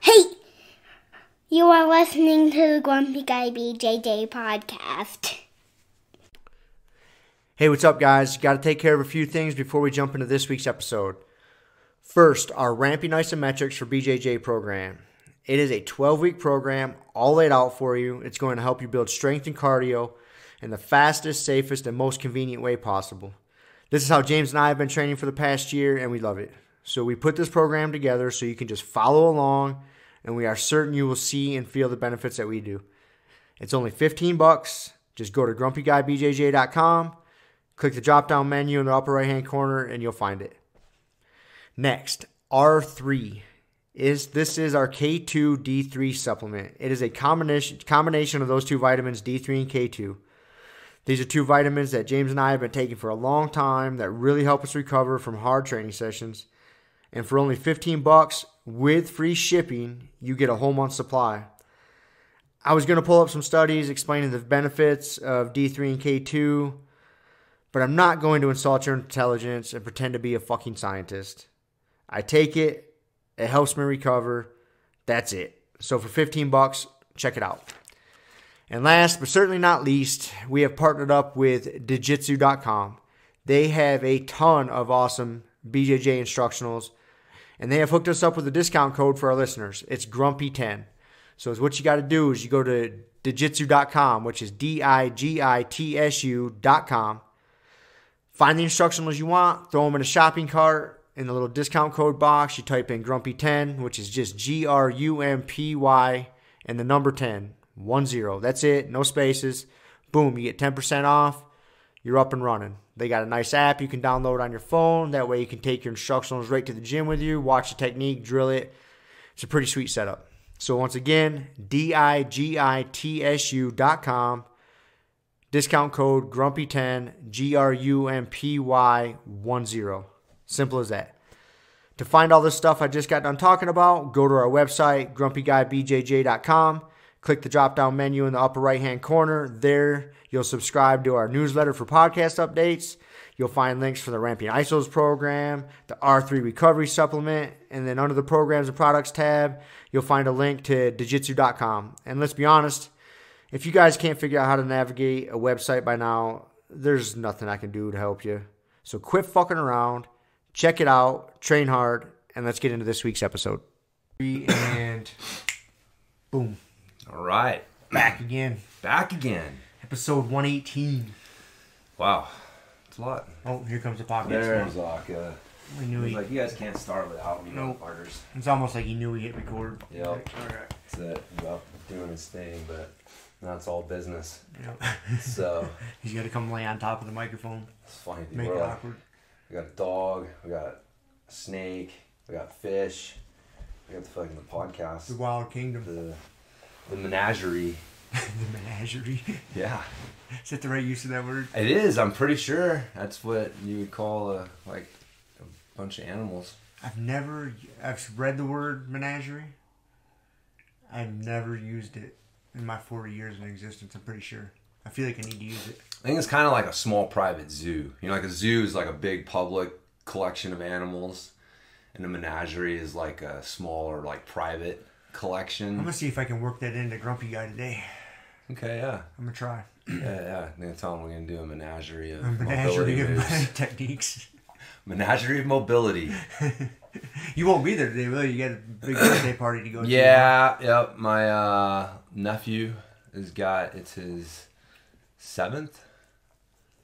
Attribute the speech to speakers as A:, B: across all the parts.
A: Hey! You are listening to the Grumpy Guy BJJ Podcast.
B: Hey, what's up, guys? Got to take care of a few things before we jump into this week's episode. First, our Ramping Isometrics for BJJ program. It is a 12-week program, all laid out for you. It's going to help you build strength and cardio in the fastest, safest, and most convenient way possible. This is how James and I have been training for the past year, and we love it. So we put this program together so you can just follow along, and we are certain you will see and feel the benefits that we do. It's only $15. Just go to grumpyguybjj.com, click the drop-down menu in the upper right-hand corner, and you'll find it. Next, R3. This is our K2 D3 supplement. It is a combination of those two vitamins, D3 and K2. These are two vitamins that James and I have been taking for a long time that really help us recover from hard training sessions. And for only $15 with free shipping, you get a whole month's supply. I was going to pull up some studies explaining the benefits of D3 and K2, but I'm not going to insult your intelligence and pretend to be a fucking scientist. I take it. It helps me recover. That's it. So for $15, check it out. And last but certainly not least, we have partnered up with Jiu-Jitsu.com. They have a ton of awesome BJJ instructionals, and they have hooked us up with a discount code for our listeners. It's Grumpy10. So what you got to do is you go to Jiu-Jitsu.com, which is DIGITSU.com. Find the instructionals you want, throw them in a shopping cart. In the little discount code box, you type in Grumpy10, which is just GRUMPY and the number 10, 10. That's it, no spaces. Boom, you get 10% off. You're up and running. They got a nice app you can download on your phone. That way you can take your instructionals right to the gym with you, watch the technique, drill it. It's a pretty sweet setup. So once again, DIGITSU.com. Discount code Grumpy10, GRUMPY10. Simple as that. To find all this stuff I just got done talking about, go to our website, grumpyguybjj.com. Click the drop-down menu in the upper right-hand corner. There, you'll subscribe to our newsletter for podcast updates. You'll find links for the Ramping Isos program, the R3 Recovery Supplement, and then under the Programs and Products tab, you'll find a link to Jiu-Jitsu.com. And let's be honest, if you guys can't figure out how to navigate a website by now, there's nothing I can do to help you. So quit fucking around, check it out, train hard, and let's get into this week's episode. And boom.
C: All right.
B: Back again. Episode 118.
C: Wow. It's a lot.
B: Oh, here comes the podcast.
C: There's Aka.
B: We knew he...
C: like, you guys can't start without me,
B: Nope.
C: partners.
B: It's almost like he knew he hit record.
C: Yep.
B: Alright.
C: It's it. About doing his thing, but now it's all business.
B: Yep.
C: So.
B: He's got to come lay on top of the microphone.
C: It's funny.
B: Make it awkward.
C: We got a dog. We got a snake. We got fish. We got the podcast.
B: The Wild Kingdom.
C: The menagerie.
B: The menagerie.
C: Yeah.
B: Is that the right use of that word?
C: It is. I'm pretty sure that's what you would call a bunch of animals.
B: I've read the word menagerie. I've never used it in my 40 years in existence. I'm pretty sure. I feel like I need to use it.
C: I think it's kind of like a small private zoo. You know, like a zoo is like a big public collection of animals, and a menagerie is like a smaller, like private collection.
B: I'm gonna see if I can work that into Grumpy Guy today.
C: Okay, yeah.
B: I'm gonna try.
C: Yeah. I'm gonna tell him we're gonna do a menagerie of
B: menagerie
C: mobility moves.
B: of techniques.
C: Menagerie of mobility.
B: You won't be there today, will you? You got a big birthday party to go to.
C: Yeah, yep. My nephew it's his 7th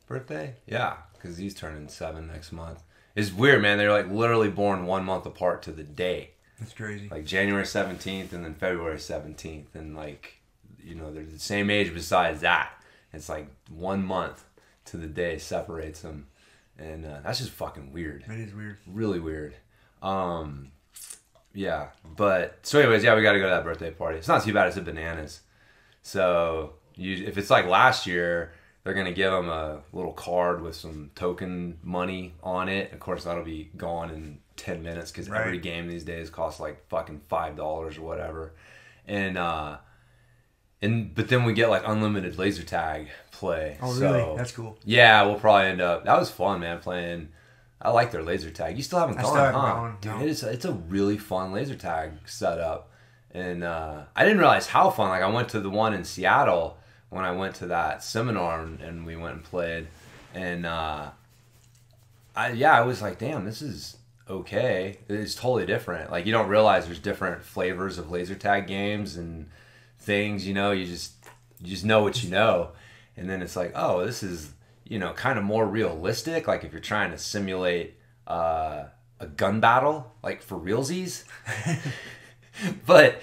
C: birthday. Yeah, because he's turning 7 next month. It's weird, man. They're like literally born 1 month apart to the day.
B: That's crazy.
C: Like January 17th and then February 17th. And like, you know, they're the same age besides that. It's like 1 month to the day separates them. And that's just fucking weird.
B: It is weird.
C: Really weird. Yeah. But, so anyways, yeah, we got to go to that birthday party. It's not too bad. It's at Bananas. So if it's like last year, they're going to give them a little card with some token money on it. Of course, that'll be gone in 10 minutes because every game these days costs like fucking $5 or whatever. But then we get like unlimited laser tag play.
B: Oh, really? That's cool.
C: Yeah, we'll probably end up. That was fun, man, playing I like their laser tag. You still haven't gone, huh? Dude,
B: no.
C: it's a really fun laser tag setup. And I didn't realize how fun. Like, I went to the one in Seattle when I went to that seminar, and we went and played. And I was like, damn, this is okay. It's totally different. Like, you don't realize there's different flavors of laser tag games and things, you know. You just know what you know. And then it's like, oh, this is, you know, kind of more realistic. Like, if you're trying to simulate a gun battle, like, for realsies. But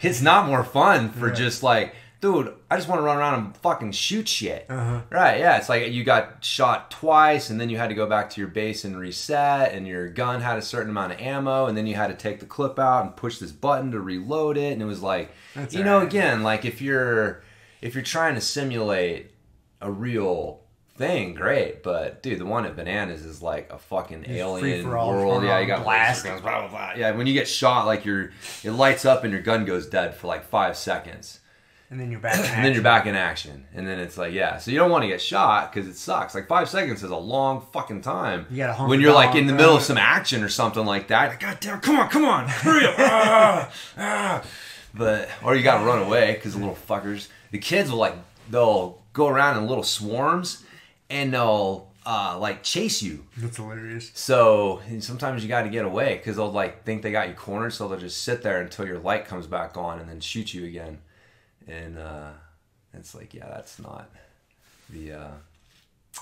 C: it's not more fun for just like, dude, I just want to run around and fucking shoot shit. Right, yeah. It's like you got shot twice, and then you had to go back to your base and reset, and your gun had a certain amount of ammo, and then you had to take the clip out and push this button to reload it. And it was like, again, like if you're trying to simulate a real thing, great, but dude, the one at Bananas is like a fucking alien world. Yeah, you got blast guns, blah blah blah. Yeah, when you get shot, like it lights up and your gun goes dead for like 5 seconds,
B: and then you're back in action.
C: And then you're back in action, and then it's like, yeah, so you don't want to get shot because it sucks. Like 5 seconds is a long fucking time.
B: You gotta
C: when you're like in the middle of some action or something like that. Like, God damn, come on, hurry up! But or you gotta run away because the little fuckers, the kids they'll go around in little swarms. And they'll like chase you.
B: That's hilarious.
C: So sometimes you got to get away because they'll like think they got you cornered, so they'll just sit there until your light comes back on and then shoot you again. And it's like, yeah, that's not the. I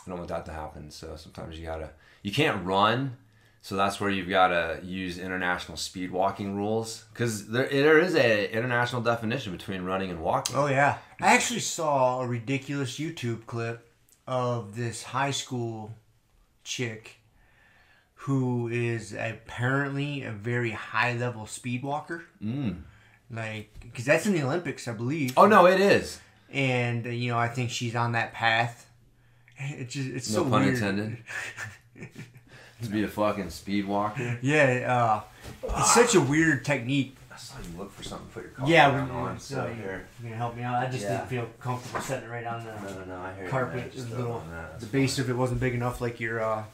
C: don't want that to happen. So sometimes you can't run. So that's where you've got to use international speed walking rules because there is a international definition between running and walking.
B: Oh yeah, I actually saw a ridiculous YouTube clip of this high school chick who is apparently a very high level speed walker. Like, because that's in the Olympics, I believe.
C: Oh no, it is.
B: And you know, I think she's on that path. It's so weird.
C: No pun intended. To be a fucking speed walker.
B: Yeah, it's such a weird technique.
C: I saw you look for something to put your collar on.
B: So you're gonna help me out. I just didn't feel comfortable setting it right on the
C: I hear
B: carpet.
C: you,
B: The base of it wasn't big enough, like your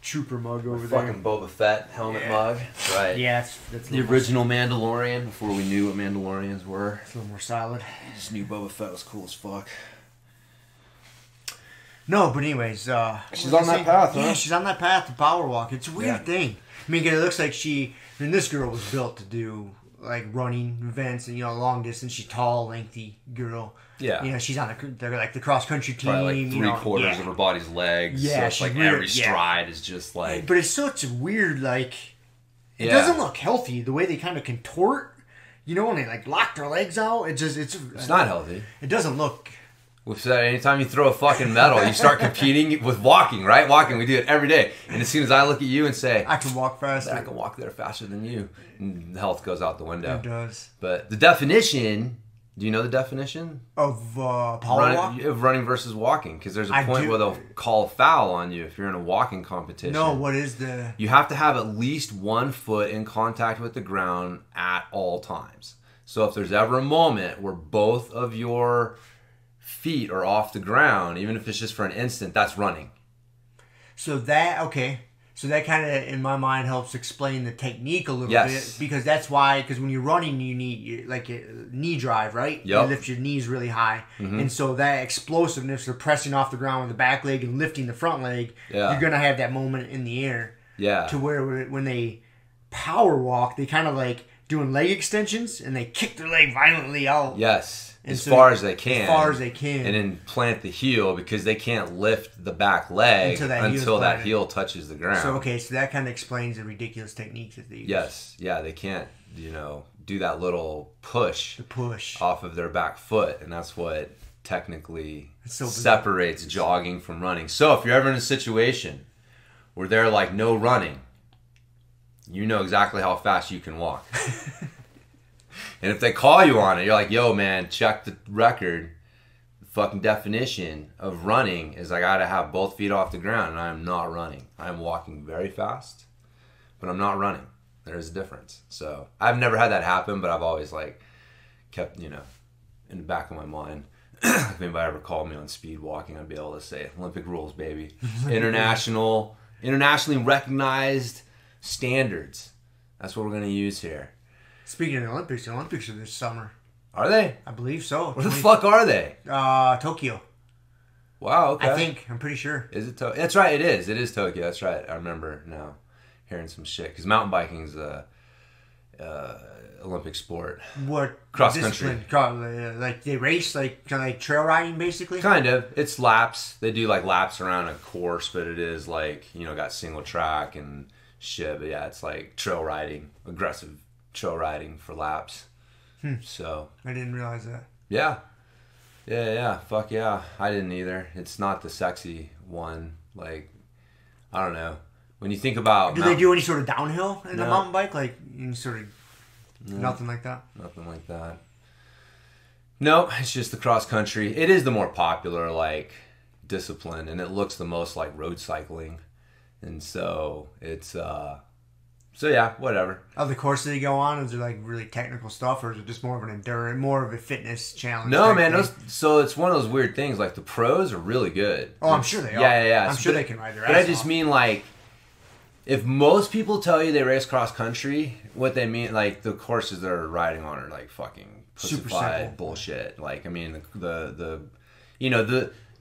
B: trooper mug over there.
C: Fucking Boba Fett helmet mug. Right.
B: Yeah, that's
C: the original Mandalorian before we knew what Mandalorians were.
B: It's a little more solid.
C: This new Boba Fett was cool as fuck.
B: No, but anyways,
C: she's on that path, huh?
B: Yeah, she's on that path to power walk. It's a weird thing. I mean, it looks like this girl was built to do like running events and, you know, long distance. She's tall, lengthy girl.
C: Yeah.
B: You know, she's on the cross country team.
C: Probably like three-quarters of her body's legs.
B: Yeah,
C: so it's like weird. Every stride is just like.
B: But it's such a weird, like. It doesn't look healthy the way they kind of contort. You know, when they like lock their legs out, it's
C: not healthy.
B: It doesn't look.
C: Anytime you throw a fucking medal, you start competing with walking, right? Walking, we do it every day. And as soon as I look at you and say,
B: I can walk faster.
C: I can walk there faster than you. And the health goes out the window.
B: It does.
C: But the definition, do you know the definition?
B: Of power walk?
C: Of running versus walking. Because there's a point where they'll call foul on you if you're in a walking competition.
B: No, what is the...
C: You have to have at least 1 foot in contact with the ground at all times. So if there's ever a moment where both of your feet are off the ground, even if it's just for an instant, that's running.
B: So that kind of in my mind helps explain the technique a little bit, because that's why, because when you're running you need like a knee drive, right?
C: Yep.
B: You lift your knees really high, and so that explosiveness of pressing off the ground with the back leg and lifting the front leg, you're gonna have that moment in the air, to where when they power walk, they kind of like doing leg extensions and they kick their leg violently out.
C: As far as they can.
B: As far as they can.
C: And then plant the heel because they can't lift the back leg until that heel touches the ground.
B: So that kind of explains the ridiculous techniques that they use.
C: Yes. Yeah, they can't, do that little push.
B: The push.
C: Off of their back foot. And that's what technically separates jogging from running. So if you're ever in a situation where they're like, no running, you know exactly how fast you can walk. And if they call you on it, you're like, yo, man, check the record. The fucking definition of running is I got to have both feet off the ground, and I am not running. I am walking very fast, but I'm not running. There is a difference. So I've never had that happen, but I've always like kept, in the back of my mind. If anybody ever called me on speed walking, I'd be able to say, Olympic rules, baby. International Internationally recognized standards. That's what we're going to use here.
B: Speaking of the Olympics are this summer.
C: Are they?
B: I believe so.
C: Where the fuck are they?
B: Tokyo.
C: Wow, okay.
B: I'm pretty sure.
C: Is it Tokyo? That's right, it is. It is Tokyo. That's right. I remember now hearing some shit. Because mountain biking is a Olympic sport.
B: What?
C: Cross country.
B: Like they race, kind of like trail riding, basically?
C: Kind of. It's laps. They do like laps around a course, but it is like, got single track and shit. But yeah, it's like trail riding. Aggressive trail riding for laps. So.
B: I didn't realize that.
C: Yeah. Yeah. Fuck yeah. I didn't either. It's not the sexy one. Like, I don't know. When you think about...
B: Do they do any sort of downhill in the mountain bike? Like, any sort of... Nothing like that?
C: Nothing like that. No, it's just the cross country. It is the more popular, like, discipline, and it looks the most like road cycling. And so, it's... So yeah, whatever.
B: Of the courses you go on, is there like really technical stuff, or is it just more of an endurance, more of a fitness challenge?
C: No, man. So it's one of those weird things. Like the pros are really good.
B: Oh, I'm sure they are.
C: Yeah.
B: I'm sure they can ride their ass
C: off. But I just
B: off.
C: mean like, if most people tell you they race cross country, what they mean, like the courses they're riding on are like fucking pussified bullshit. Like I mean the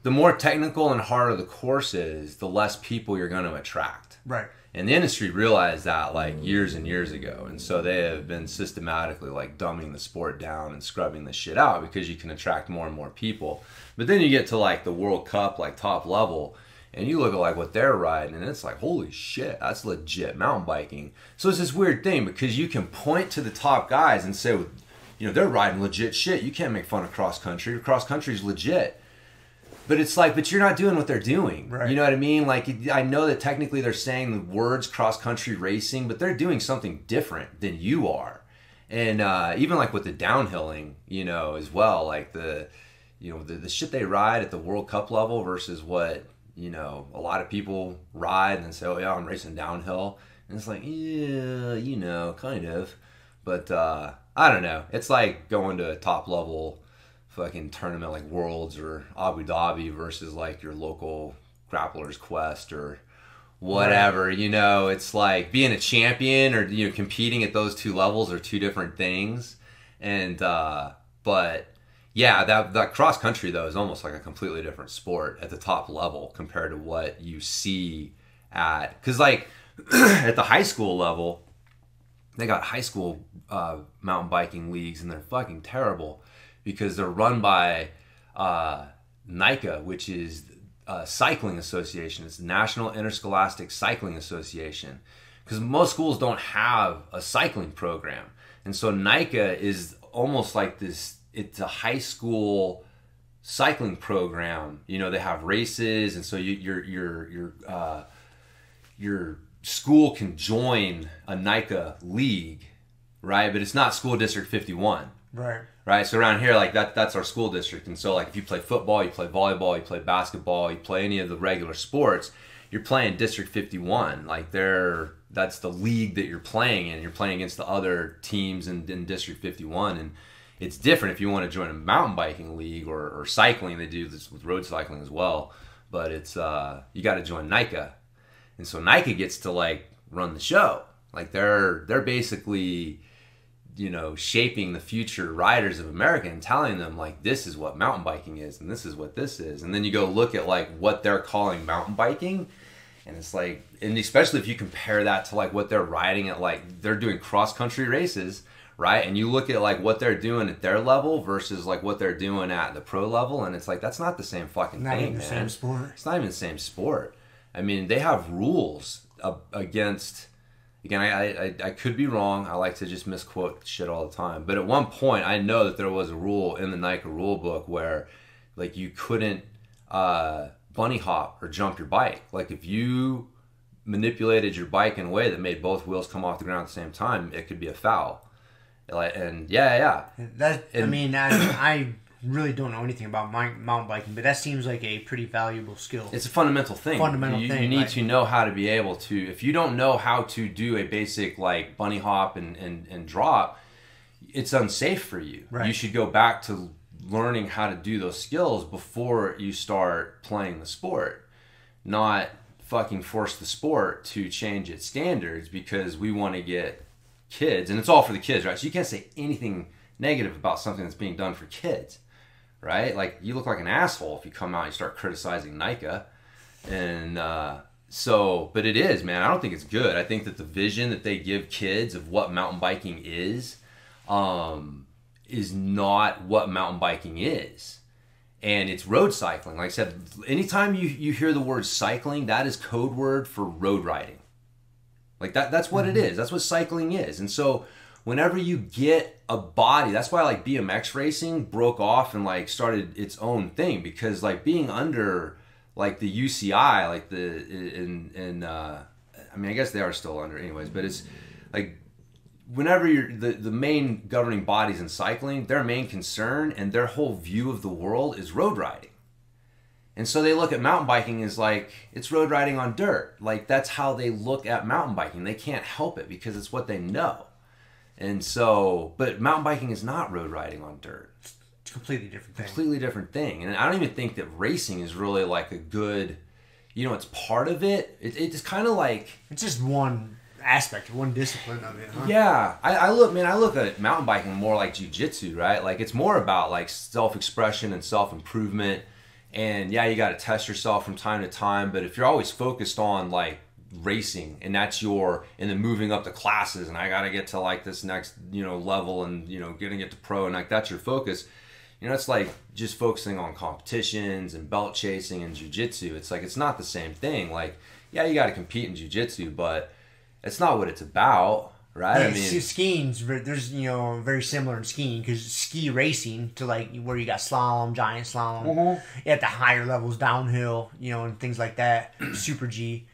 C: more technical and harder the course is, the less people you're going to attract.
B: Right.
C: And the industry realized that like years and years ago. And so they have been systematically like dumbing the sport down and scrubbing the shit out because you can attract more and more people. But then you get to like the World Cup, like top level, and you look at like what they're riding and it's like, holy shit, that's legit mountain biking. So it's this weird thing because you can point to the top guys and say, they're riding legit shit. You can't make fun of cross country. Cross country is legit. But it's like, but you're not doing what they're doing.
B: Right.
C: You know what I mean? Like, I know that technically they're saying the words cross-country racing, but they're doing something different than you are. And even like with the downhilling, as well, like the shit they ride at the World Cup level versus what, a lot of people ride and say, oh yeah, I'm racing downhill. And it's like, yeah, kind of. But I don't know. It's like going to a top level fucking tournament like Worlds or Abu Dhabi versus like your local Grappler's Quest or whatever. Right. It's like being a champion or competing at those two levels are two different things. And but yeah, that cross country though is almost like a completely different sport at the top level compared to what you see at, because like at the high school level they got high school mountain biking leagues and they're fucking terrible. Because they're run by NICA, which is a cycling association. It's the National Interscholastic Cycling Association. Because most schools don't have a cycling program. And so NICA is almost like this, it's a high school cycling program. They have races, and so your school can join a NICA league, right? But it's not School District 51. Right, so around here, like that's our school district, and so like if you play football, you play volleyball, you play basketball, you play any of the regular sports, you're playing District 51. Like that's the league that you're playing in. You're playing against the other teams in District 51, and it's different if you want to join a mountain biking league or cycling. They do this with road cycling as well, but it's you got to join NICA, and so NICA gets to like run the show. Like they're basically shaping the future riders of America and telling them like this is what mountain biking is and this is what this is. And then you go look at like what they're calling mountain biking, and it's like, and especially if you compare that to like what they're riding at, like they're doing cross country races, right? And you look at like what they're doing at their level versus like what they're doing at the pro level, and it's like that's not the same fucking
B: thing,
C: man.
B: Same sport.
C: It's not even the same sport. I mean, they have rules against. Again, I could be wrong. I like to just misquote shit all the time. But at one point, I know that there was a rule in the NICA rule book where, like, you couldn't bunny hop or jump your bike. Like, if you manipulated your bike in a way that made both wheels come off the ground at the same time, it could be a foul. And yeah.
B: I really don't know anything about mountain biking, but that seems like a pretty valuable skill.
C: It's a fundamental thing. You need to know how to be able to, if you don't know how to do a basic like bunny hop and drop, it's unsafe for you.
B: Right.
C: You should go back to learning how to do those skills before you start playing the sport, not fucking force the sport to change its standards because we want to get kids, and it's all for the kids, right? So you can't say anything negative about something that's being done for kids, right? Like, you look like an asshole if you come out and you start criticizing NICA. And but it is, man. I don't think it's good. I think that the vision that they give kids of what mountain biking is not what mountain biking is. And it's road cycling. Like I said, anytime you hear the word cycling, that is code word for road riding. Like that's what it is. That's what cycling is. And so whenever you get a body, that's why like BMX racing broke off and like started its own thing, because like being under like the UCI, like I mean, I guess they are still under anyways, but it's like whenever you're the main governing bodies in cycling, their main concern and their whole view of the world is road riding. And so they look at mountain biking as like, it's road riding on dirt. Like, that's how they look at mountain biking. They can't help it because it's what they know. And so, but mountain biking is not road riding on dirt.
B: It's a completely different thing.
C: Completely different thing. And I don't even think that racing is really like a good, it's part of it. It's kind of like...
B: It's just one aspect, one discipline of it, huh?
C: Yeah. I look at mountain biking more like jiu-jitsu, right? Like, it's more about like self-expression and self-improvement. And yeah, you got to test yourself from time to time, but if you're always focused on like racing and and then moving up the classes and I got to get to like this next, level and, getting it to pro and like that's your focus, it's like just focusing on competitions and belt chasing and jiu-jitsu. It's like, it's not the same thing. Like, yeah, you got to compete in jiu-jitsu, but it's not what it's about. Right,
B: yeah, I mean, skiing's there's very similar in skiing because ski racing to like where you got slalom, giant slalom, at the higher levels, downhill, and things like that, super G.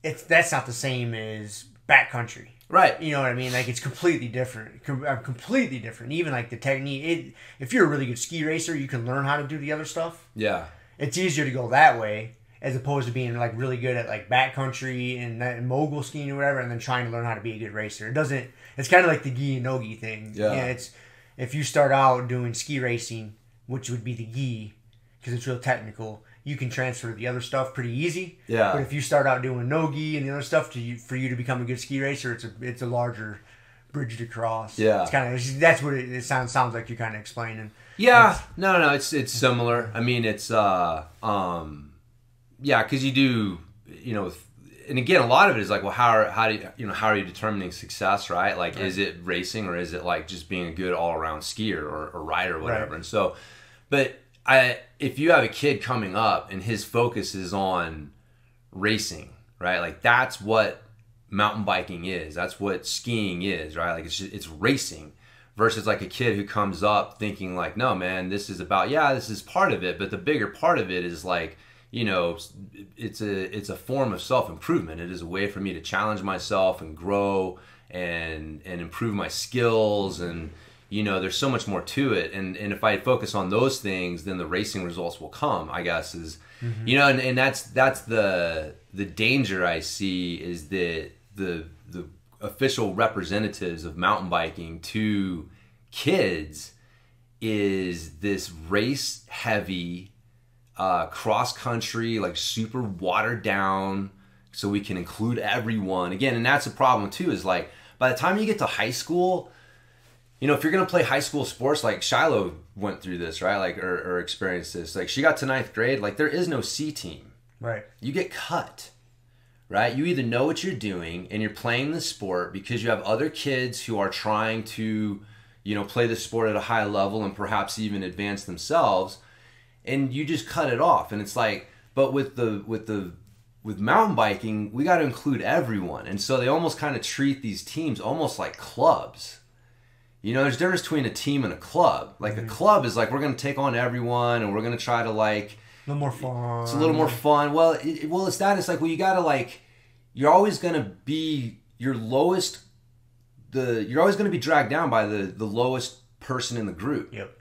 B: That's not the same as backcountry,
C: right?
B: You know what I mean? Like, it's completely different, completely different. Even like the technique. If you're a really good ski racer, you can learn how to do the other stuff.
C: Yeah,
B: it's easier to go that way, as opposed to being like really good at like backcountry and mogul skiing or whatever, and then trying to learn how to be a good racer. It's kind of like the gi and no gi thing.
C: Yeah.
B: It's if you start out doing ski racing, which would be the gi, because it's real technical, you can transfer the other stuff pretty easy.
C: Yeah.
B: But if you start out doing no gi and the other stuff, for you to become a good ski racer, it's a larger bridge to cross.
C: Yeah.
B: It's kind of that's what it sounds like you're kind of explaining.
C: Yeah. No. It's similar. I mean, it's yeah, because you do, and again, a lot of it is like, well, how are you determining success, right? Like, right. Is it racing or is it like just being a good all around skier or rider or whatever? Right. And so, but if you have a kid coming up and his focus is on racing, right? Like, that's what mountain biking is. That's what skiing is, right? Like, it's racing versus like a kid who comes up thinking like, no, man, this is about, this is part of it, but the bigger part of it is like, it's a form of self-improvement. It is a way for me to challenge myself and grow and improve my skills. And, there's so much more to it. And if I focus on those things, then the racing results will come, I guess is, and that's the danger I see is that the official representatives of mountain biking to kids is this race heavy, cross country, like super watered down so we can include everyone again. And that's a problem too, is like by the time you get to high school, if you're going to play high school sports, like Shiloh went through this, right? Like, or experienced this, like she got to 9th grade, like there is no C team,
B: right? You
C: get cut, right? You either know what you're doing and you're playing the sport because you have other kids who are trying to, play the sport at a high level and perhaps even advance themselves, and you just cut it off. And it's like, but with mountain biking, we got to include everyone. And so they almost kind of treat these teams almost like clubs. There's a difference between a team and a club. Like a club is like, we're going to take on everyone and we're going to try to like...
B: A little more fun.
C: It's a little more fun. Well, it's that. It's like, well, you got to like... You're always going to be your lowest... You're always going to be dragged down by the lowest person in the group.
B: Yep.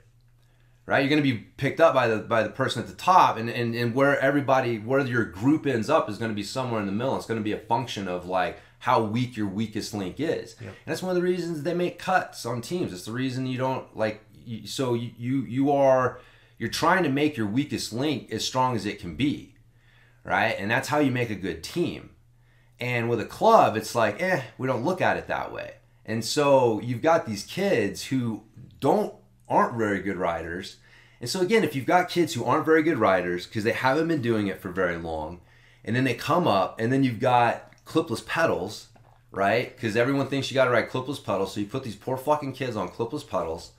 C: Right? You're going to be picked up by the person at the top, and where your group ends up is going to be somewhere in the middle. It's going to be a function of like how weak your weakest link is. Yep. And that's one of the reasons they make cuts on teams. It's the reason you don't like. You're trying to make your weakest link as strong as it can be, right? And that's how you make a good team. And with a club, it's like, we don't look at it that way. And so you've got these kids who aren't very good riders. And so again, if you've got kids who aren't very good riders because they haven't been doing it for very long, and then they come up, and then you've got clipless pedals, right? Because everyone thinks you got to ride clipless pedals, so you put these poor fucking kids on clipless pedals.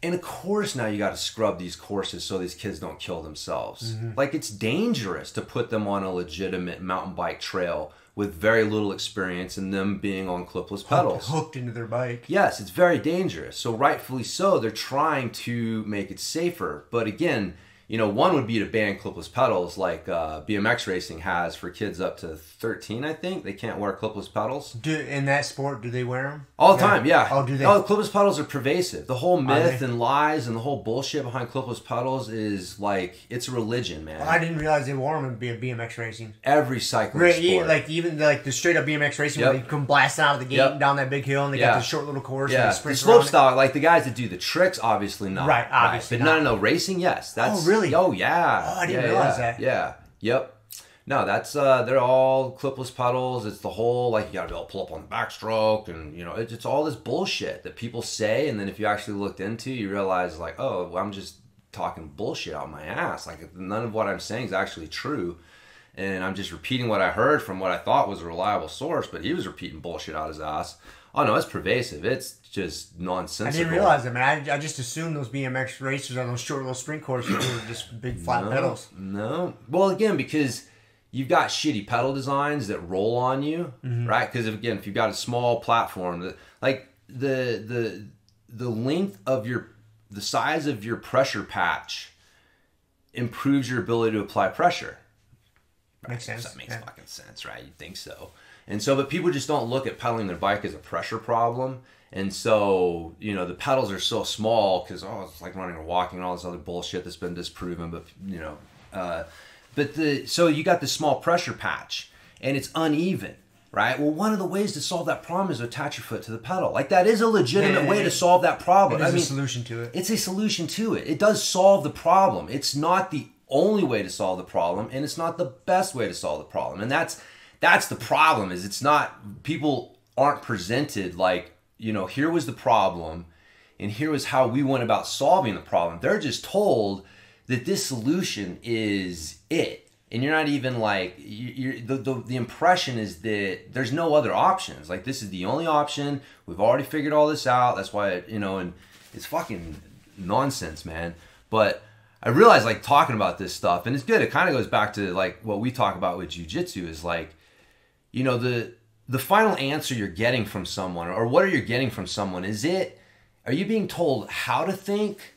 C: And of course now you got to scrub these courses so these kids don't kill themselves. Mm-hmm. Like, it's dangerous to put them on a legitimate mountain bike trail with very little experience and them being on clipless pedals.
B: Hooked into their bike.
C: Yes, it's very dangerous. So rightfully so, they're trying to make it safer. But again, one would be to ban clipless pedals like BMX racing has for kids up to 13, I think. They can't wear clipless pedals.
B: In that sport, do they wear them?
C: All the time, yeah.
B: Oh, do they?
C: Oh, clipless pedals are pervasive. The whole myth and lies and the whole bullshit behind clipless pedals is like, it's a religion, man.
B: Well, I didn't realize they wore them in BMX racing.
C: Every cycling sport.
B: Like, even like the straight up BMX racing where they come blasting out of the gate and down that big hill and they got the short little course and they sprint
C: the slope style, like the guys that do the tricks, obviously not.
B: Right, obviously
C: But no, racing, yes. That's,
B: oh, really?
C: Oh, yeah.
B: Oh, I didn't realize that.
C: Yeah. Yep. No, that's they're all clipless pedals. It's the whole, like, you gotta be able to pull up on the backstroke, and it's all this bullshit that people say, and then if you actually looked into, you realize like, oh, well, I'm just talking bullshit out my ass. Like, none of what I'm saying is actually true, and I'm just repeating what I heard from what I thought was a reliable source, but he was repeating bullshit out his ass. Oh no, it's pervasive. It's just nonsensical.
B: I didn't realize that, man. I just assumed those BMX racers on those short little sprint courses were just big flat pedals.
C: No. Well, again, because you've got shitty pedal designs that roll on you, right? Because if you've got a small platform, like the length of the size of your pressure patch improves your ability to apply pressure. Right?
B: Makes sense.
C: So that makes fucking sense, right? You'd think so. And so, but people just don't look at pedaling their bike as a pressure problem. And so, the pedals are so small because, it's like running or walking and all this other bullshit that's been disproven. But, so you got this small pressure patch and it's uneven, right? Well, one of the ways to solve that problem is to attach your foot to the pedal. Like, that is a legitimate way to solve that problem.
B: It is a solution to it.
C: It's a solution to it. It does solve the problem. It's not the only way to solve the problem, and it's not the best way to solve the problem. And that's the problem, is it's not, people aren't presented like, here was the problem and here was how we went about solving the problem. They're just told that this solution is it. And you're not even like, the impression is that there's no other options. Like, this is the only option. We've already figured all this out. That's why, and it's fucking nonsense, man. But I realize, like, talking about this stuff, and it's good. It kind of goes back to like what we talk about with jiu-jitsu is like, the final answer you're getting from someone, or what are you getting from someone? Are you being told how to think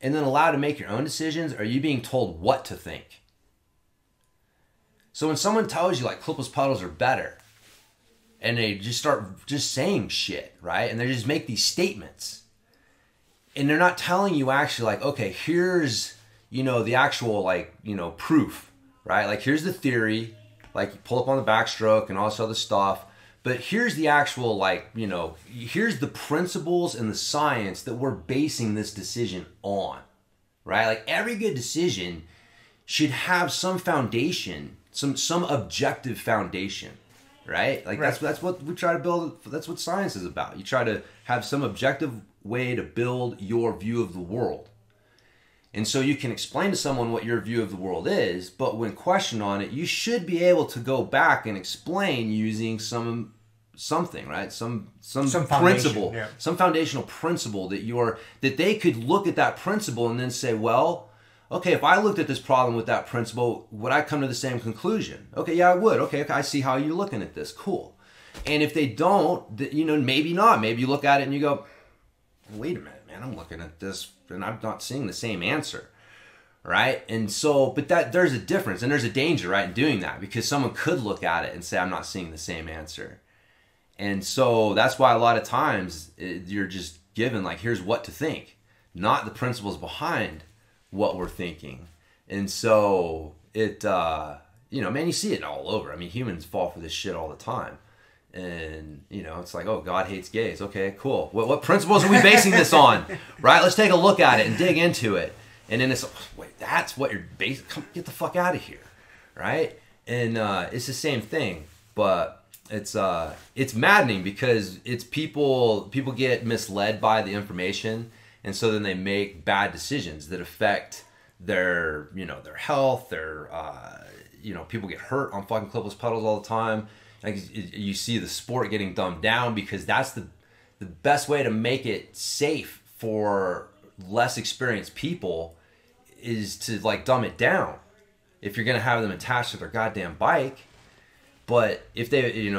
C: and then allowed to make your own decisions? Or are you being told what to think? So when someone tells you like clipless pedals are better, and they just start just saying shit, right? And they just make these statements, and they're not telling you actually like, okay, here's, the actual like, proof, right? Like, here's the theory, like, you pull up on the backstroke and all this other stuff. But here's the actual, like, here's the principles and the science that we're basing this decision on, right? Like, every good decision should have some foundation, some objective foundation, right? Like, right. That's what we try to build. That's what science is about. You try to have some objective way to build your view of the world. And so you can explain to someone what your view of the world is, but when questioned on it, you should be able to go back and explain using something, right? Some principle, some foundational principle that they could look at that principle and then say, well, okay, if I looked at this problem with that principle, would I come to the same conclusion? Okay, yeah, I would. Okay, I see how you're looking at this. Cool. And if they don't, maybe not. Maybe you look at it and you go, wait a minute, man, I'm looking at this and I'm not seeing the same answer, right? And so, but there's a difference and there's a danger, right, in doing that, because someone could look at it and say, I'm not seeing the same answer. And so that's why a lot of times you're just given like, here's what to think, not the principles behind what we're thinking. And so it, man, you see it all over. I mean, humans fall for this shit all the time. And, it's like, oh, God hates gays. Okay, cool. What principles are we basing this on? Right? Let's take a look at it and dig into it. And then it's, wait, that's what you're basing? Come, get the fuck out of here. right? And it's the same thing, but it's maddening because it's people get misled by the information, and so then they make bad decisions that affect their health, their people get hurt on fucking clipless pedals all the time. Like you see the sport getting dumbed down because that's the best way to make it safe for less experienced people is to like dumb it down. If you're gonna have them attached to their goddamn bike, but if they,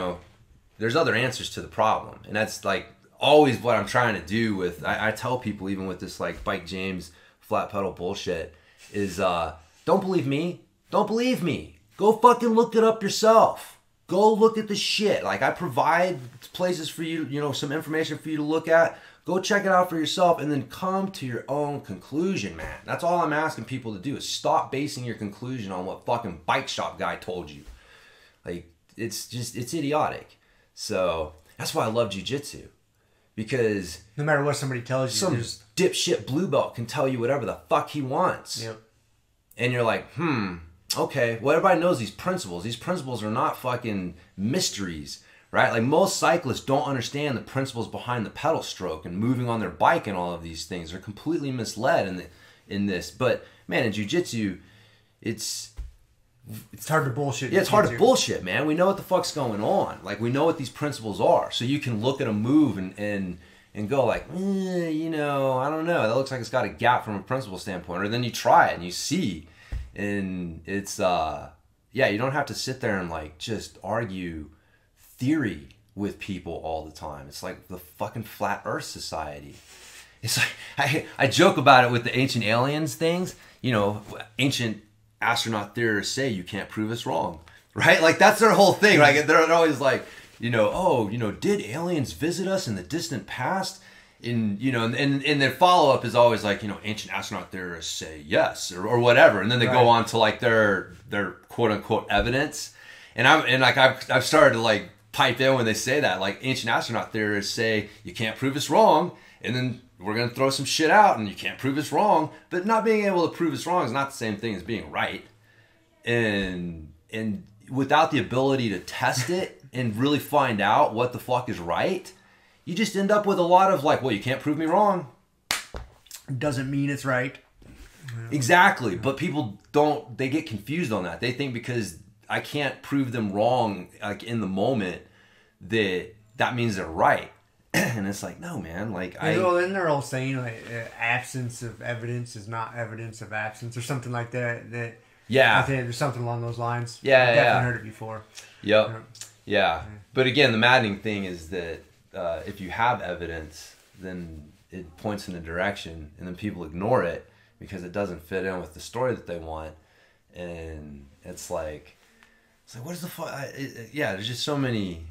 C: there's other answers to the problem, and that's like always what I'm trying to do with. I tell people even with this like Bike James flat pedal bullshit is don't believe me, don't believe me. Go fucking look it up yourself. Go look at the shit. Like I provide places for you, some information for you to look at. Go check it out for yourself and then come to your own conclusion, man. That's all I'm asking people to do is stop basing your conclusion on what fucking bike shop guy told you. Like it's idiotic. So that's why I love jiu-jitsu. Because
B: no matter what somebody tells you,
C: some dipshit blue belt can tell you whatever the fuck he wants.
B: Yep.
C: And you're like, okay, well, everybody knows these principles. These principles are not fucking mysteries, right? Like most cyclists don't understand the principles behind the pedal stroke and moving on their bike and all of these things. They're completely misled in this. But man, in jiu-jitsu, it's
B: hard to bullshit.
C: Yeah, it's hard to bullshit, man. We know what the fuck's going on. Like we know what these principles are. So you can look at a move and go like, I don't know. That looks like it's got a gap from a principle standpoint. Or then you try it and you see. And it's you don't have to sit there and like just argue theory with people all the time. It's like the fucking flat earth society. It's like I joke about it with the ancient aliens things. Ancient astronaut theorists say you can't prove us wrong, right? Like that's their whole thing. Like they're always like, did aliens visit us in the distant past? And their follow up is always like, ancient astronaut theorists say yes or whatever, and then they go on to like their quote unquote evidence, and I've started to like pipe in when they say that, like ancient astronaut theorists say you can't prove us wrong, and then we're gonna throw some shit out and you can't prove us wrong, but not being able to prove us wrong is not the same thing as being right, and without the ability to test it and really find out what the fuck is right. You just end up with a lot of like, well, you can't prove me wrong.
B: Doesn't mean it's right.
C: Exactly. But people they get confused on that. They think because I can't prove them wrong like in the moment that means they're right. And it's like, no, man. Like
B: then they're all saying like absence of evidence is not evidence of absence or something like that. I think there's something along those lines.
C: Yeah,
B: I've definitely heard it before.
C: Yep. Yeah. But again, the maddening thing is that if you have evidence, then it points in a direction, and then people ignore it because it doesn't fit in with the story that they want, and it's like what is the fuck? There's just so many.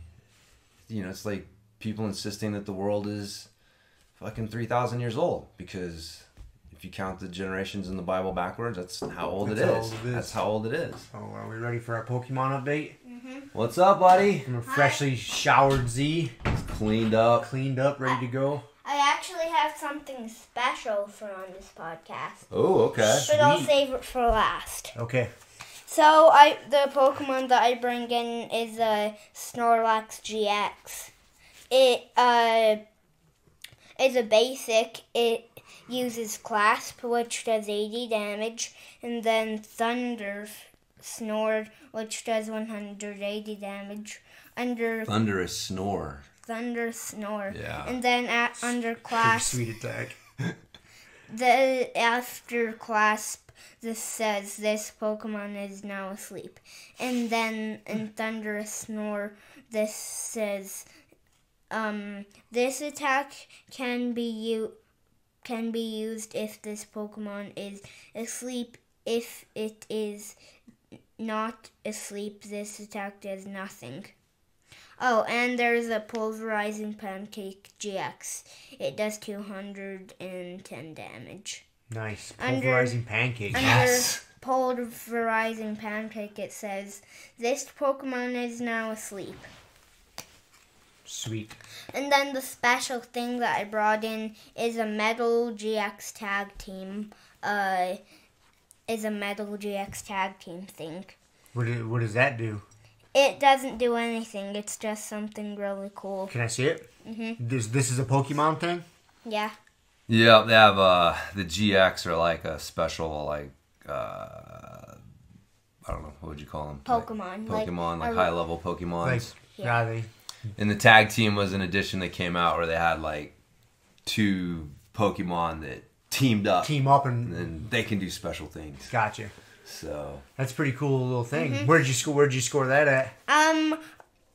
C: It's like people insisting that the world is fucking 3,000 years old because if you count the generations in the Bible backwards, that's how old it is. That's how old it is.
B: Oh, are we ready for our Pokemon update?
C: What's up, buddy?
B: I'm a freshly showered Z.
C: It's cleaned up,
B: ready to go.
A: I actually have something special for on this podcast.
C: Oh, okay.
A: But I'll save it for last.
B: Okay.
A: So the Pokemon that I bring in is a Snorlax GX. It is a basic. It uses Clasp, which does 80 damage, and then Thunder Snore, which does 180 damage.
C: Thunderous Snore.
A: Thunder Snore.
C: Yeah.
A: And then under Clasp...
B: Sweet attack.
A: After Clasp, this says, this Pokemon is now asleep. And then in Thunder Snore, this says, this attack can be used if this Pokemon is asleep. If it is not asleep, this attack does nothing. Oh, and there's a Pulverizing Pancake GX. It does 210 damage.
B: Nice. Pulverizing Pancake.
A: Yes. Pulverizing Pancake, it says, this Pokemon is now asleep.
B: Sweet.
A: And then the special thing that I brought in is a Metal GX Tag Team. Thing.
B: What does that do?
A: It doesn't do anything. It's just something really cool.
B: Can I see it? This is a Pokemon thing?
A: Yeah.
C: Yeah, they have the GX are like a special like I don't know, what would you call them?
A: Pokemon.
C: Like high level Pokemons.
B: Like,
A: Yeah.
B: they...
C: And the tag team was an edition that came out where they had like 2 Pokemon that teamed up.
B: Team up and...
C: And they can do special things.
B: Gotcha.
C: So
B: That's a pretty cool little thing. Where'd you score that at?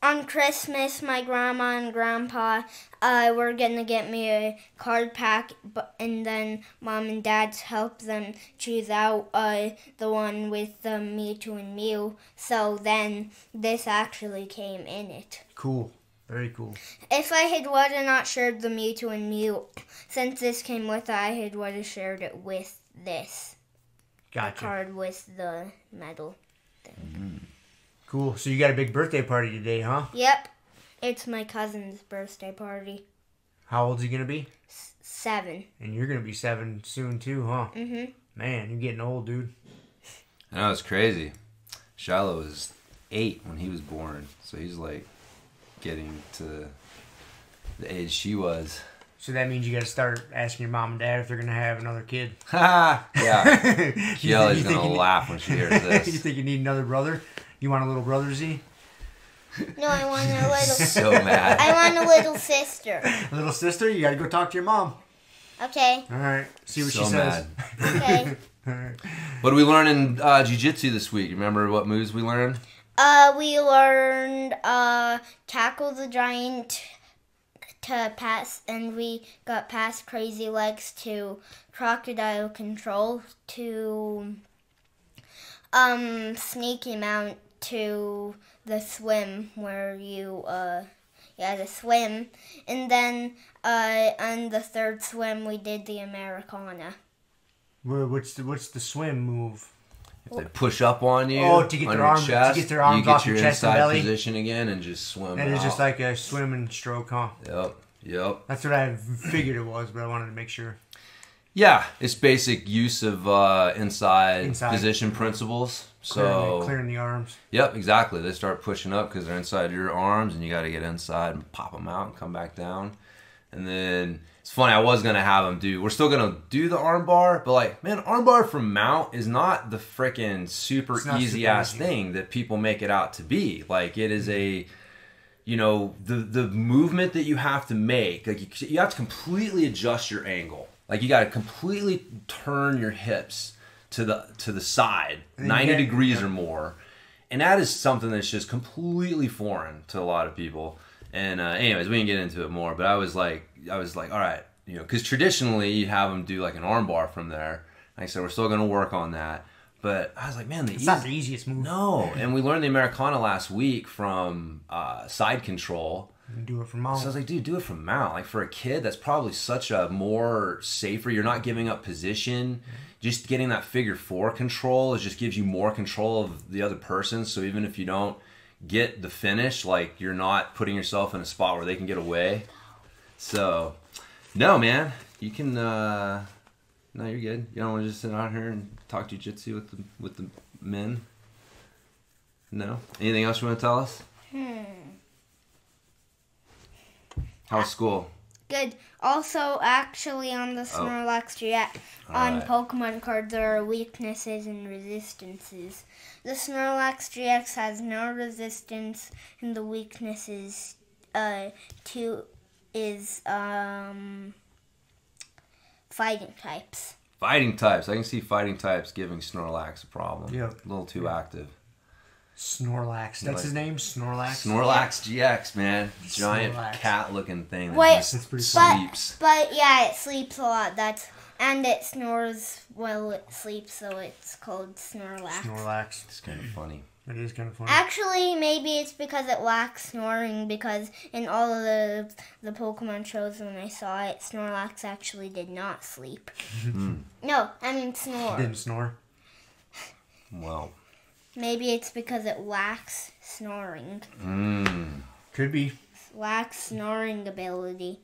A: On Christmas, my grandma and grandpa were gonna get me a card pack, and then Mom and Dad helped them choose out the one with the Mewtwo and Mew. So then this actually came in it.
B: Cool. Very cool.
A: If I would have not shared the Mewtwo and Mew, since this came with it, I would have shared it with this.
B: Gotcha.
A: The card with the medal thing.
B: Cool. So you got a big birthday party today, huh?
A: Yep. It's my cousin's birthday party.
B: How old's he going to be?
A: 7.
B: And you're going to be 7 soon too, huh?
A: Mm-hmm.
B: Man, you're getting old, dude.
C: I know, it's crazy. Shiloh was 8 when he was born, so he's like getting to the age she was.
B: So that means you got to start asking your mom and dad if they're going to have another kid.
C: Ha! Yeah. Kiela's
B: you think
C: going to laugh when she hears this.
B: You think you need another brother? You want a little brother, Z?
A: No, I want a little...
C: So mad.
A: I want a little sister.
B: A little sister? You got to go talk to your mom.
A: Okay.
B: All right. See what
C: So
B: she says.
C: mad.
A: Okay.
B: All right.
C: What did we learn in jiu-jitsu this week? Remember what moves we learned?
A: We learned tackle the giant to pass, and we got past crazy legs to crocodile control to sneaky mount to the swim where you the swim, and then on the third swim we did the Americana.
B: What's the swim move?
C: If they push up on you,
B: to get
C: on
B: their
C: your
B: arms,
C: chest,
B: to get their arms
C: you get
B: off
C: your
B: your chest and
C: inside
B: belly.
C: position again and just swim
B: And it's
C: out.
B: just like a swimming stroke, huh?
C: Yep.
B: That's what I figured it was, but I wanted to make sure.
C: Yeah, it's basic use of inside position principles. So
B: Clearing the arms.
C: Yep, exactly. They start pushing up because they're inside your arms, and you got to get inside and pop them out and come back down. And then it's funny, I was going to have them we're still going to do the arm bar, but like, man, arm bar from mount is not the freaking super easy ass thing that people make it out to be. Like, it is the movement that you have to make, like you have to completely adjust your angle. Like, you got to completely turn your hips to the side, 90 degrees or more. And that is something that's just completely foreign to a lot of people. And anyways, we can get into it more, but I was like, all right, because traditionally you have them do like an arm bar from there. Like I said, we're still going to work on that. But I was like, man,
B: it's not the easiest move.
C: No, and we learned the Americana last week from side control.
B: You do it from mount.
C: So I was like, dude, do it from mount. Like, for a kid, that's probably such a more safer. You're not giving up position. Just getting that figure 4 control just gives you more control of the other person. So even if you don't get the finish, like, you're not putting yourself in a spot where they can get away. So, no, man, you can. No, you're good. You don't want to just sit out here and talk jiu-jitsu with the men. No. Anything else you want to tell us? How's school?
A: Good. Also, actually, on the Snorlax GX, on Pokemon cards, there are weaknesses and resistances. The Snorlax GX has no resistance, and the weaknesses is fighting types.
C: Fighting types. I can see fighting types giving Snorlax a problem.
B: Yep.
C: A little too active.
B: Snorlax. That's his name? Snorlax?
C: Snorlax GX, man. Giant
B: Snorlax.
C: cat-looking thing that
A: Wait,
C: just
B: pretty
C: sleeps.
A: But yeah, it sleeps a lot. And it snores while it sleeps, so it's called Snorlax.
B: Snorlax.
C: It's kind of funny.
B: It is kind of funny.
A: Actually, maybe it's because it lacks snoring, because in all of the Pokemon shows when I saw it, Snorlax actually did not sleep. No, I mean snore.
B: Didn't snore.
C: Well.
A: Maybe it's because it lacks snoring.
B: Could be.
A: Lacks snoring ability.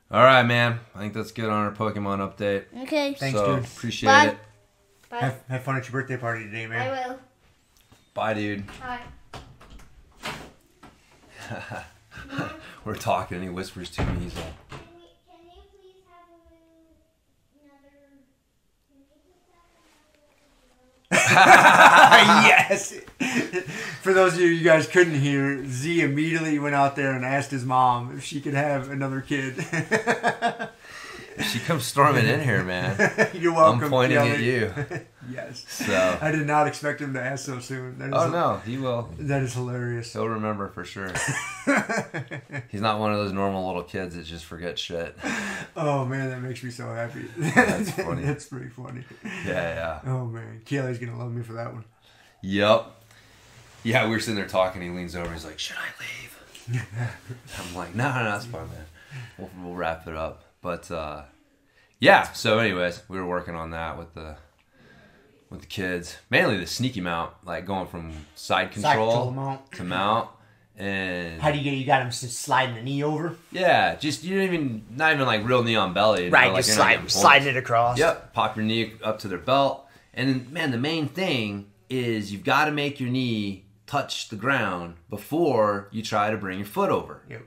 C: All right, man. I think that's good on our Pokemon update.
A: Okay.
B: Thanks,
C: so,
B: dude.
C: Appreciate
A: Bye.
C: it.
A: Bye.
B: Have fun at your birthday party today, man.
A: I will.
C: Bye, dude.
A: Bye.
C: We're talking and he whispers to me. He's like,
A: Can you please have another...
B: Yes. For those of you guys couldn't hear, Z immediately went out there and asked his mom if she could have another kid.
C: she comes storming in here, man.
B: You're welcome.
C: I'm pointing
B: Kelly.
C: at you.
B: Yes.
C: So
B: I did not expect him to ask so soon.
C: no, he will.
B: That is hilarious.
C: He'll remember for sure. He's not one of those normal little kids that just forget shit.
B: Oh man, that makes me so happy.
C: That's funny.
B: That's pretty funny.
C: Yeah.
B: Oh man, Kelly's gonna love me for that one.
C: Yep. Yeah, we were sitting there talking. He leans over. He's like, "Should I leave?" I'm like, "No, that's fine, man. We'll wrap it up." But yeah. So, anyways, we were working on that with the kids. Mainly the sneaky mount, like going from side control
B: mount
C: to mount. And
B: how do you get? You got him sliding the knee over.
C: Yeah, just not even like real knee on belly.
B: Right,
C: like,
B: just slide it across.
C: Yep, pop your knee up to their belt, and then, man, the main thing is you've got to make your knee touch the ground before you try to bring your foot over.
B: Yep.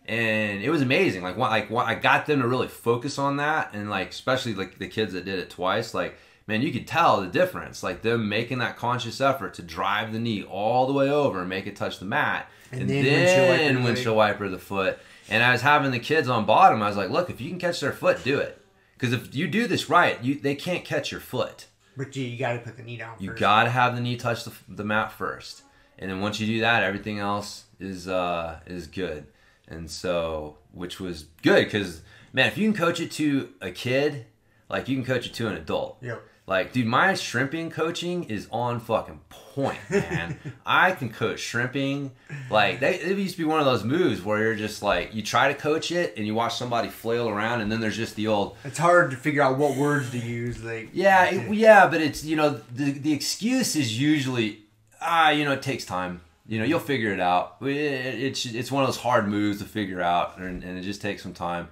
C: And it was amazing. Like I got them to really focus on that, and like especially like the kids that did it twice, like. Man, you could tell the difference. Like them making that conscious effort to drive the knee all the way over and make it touch the mat. And then windshield wiper the foot. And I was having the kids on bottom. I was like, look, if you can catch their foot, do it. Because if you do this right, they can't catch your foot.
B: But you got to put the knee down first.
C: You got to have the knee touch the mat first. And then once you do that, everything else is good. And so, which was good because, man, if you can coach it to a kid, like you can coach it to an adult.
B: Yep.
C: Like, dude, my shrimping coaching is on fucking point, man. I can coach shrimping. Like, it used to be one of those moves where you're just like, you try to coach it and you watch somebody flail around and then there's just the old...
B: It's hard to figure out what words to use. Like,
C: yeah, but it's, the excuse is usually, it takes time. You'll figure it out. It's one of those hard moves to figure out and it just takes some time.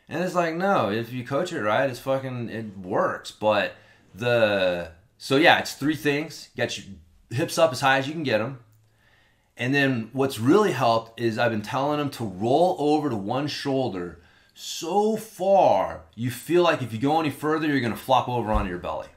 C: And it's like, no, if you coach it right, it works. But... it's 3 things. Get your hips up as high as you can get them. And then what's really helped is I've been telling them to roll over to one shoulder so far you feel like if you go any further, you're going to flop over onto your belly.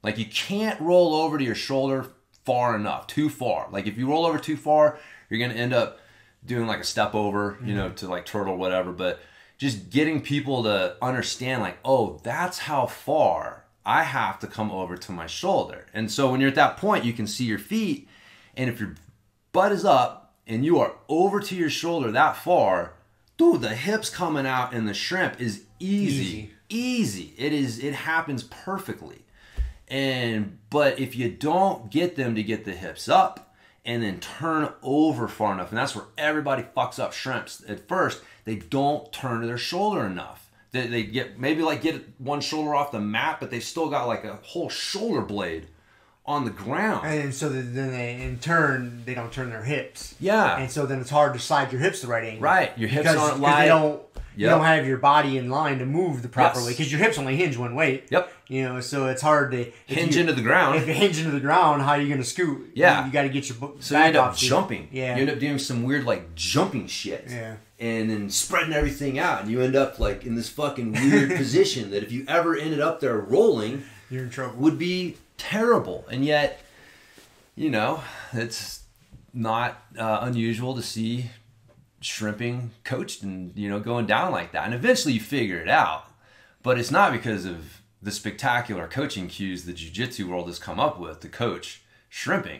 C: Like you can't roll over to your shoulder far enough, too far. Like if you roll over too far, you're going to end up doing like a step over, to like turtle or whatever. But just getting people to understand like, oh, that's how far I have to come over to my shoulder. And so when you're at that point, you can see your feet. And if your butt is up and you are over to your shoulder that far, dude, the hips coming out in the shrimp is easy. It happens perfectly. But if you don't get them to get the hips up and then turn over far enough, and that's where everybody fucks up shrimps at first, they don't turn to their shoulder enough. They get one shoulder off the mat, but they still got like a whole shoulder blade on the ground.
B: And so then they don't turn their hips.
C: Yeah.
B: And so then it's hard to slide your hips the right angle.
C: Right. Your hips aren't live.
B: You don't have your body in line to move the proper way because your hips only hinge one way.
C: Yep.
B: So it's hard to
C: hinge into the ground.
B: If you hinge into the ground, how are you going to scoot?
C: Yeah.
B: You got to get your
C: so you end up jumping.
B: Yeah.
C: You end up doing some weird like jumping shit.
B: Yeah.
C: And then spreading everything out, and you end up like in this fucking weird position that if you ever ended up there rolling,
B: you're in trouble.
C: Would be terrible. And yet, it's not unusual to see shrimping coached and going down like that. And eventually you figure it out, but it's not because of the spectacular coaching cues the jiu-jitsu world has come up with to coach shrimping.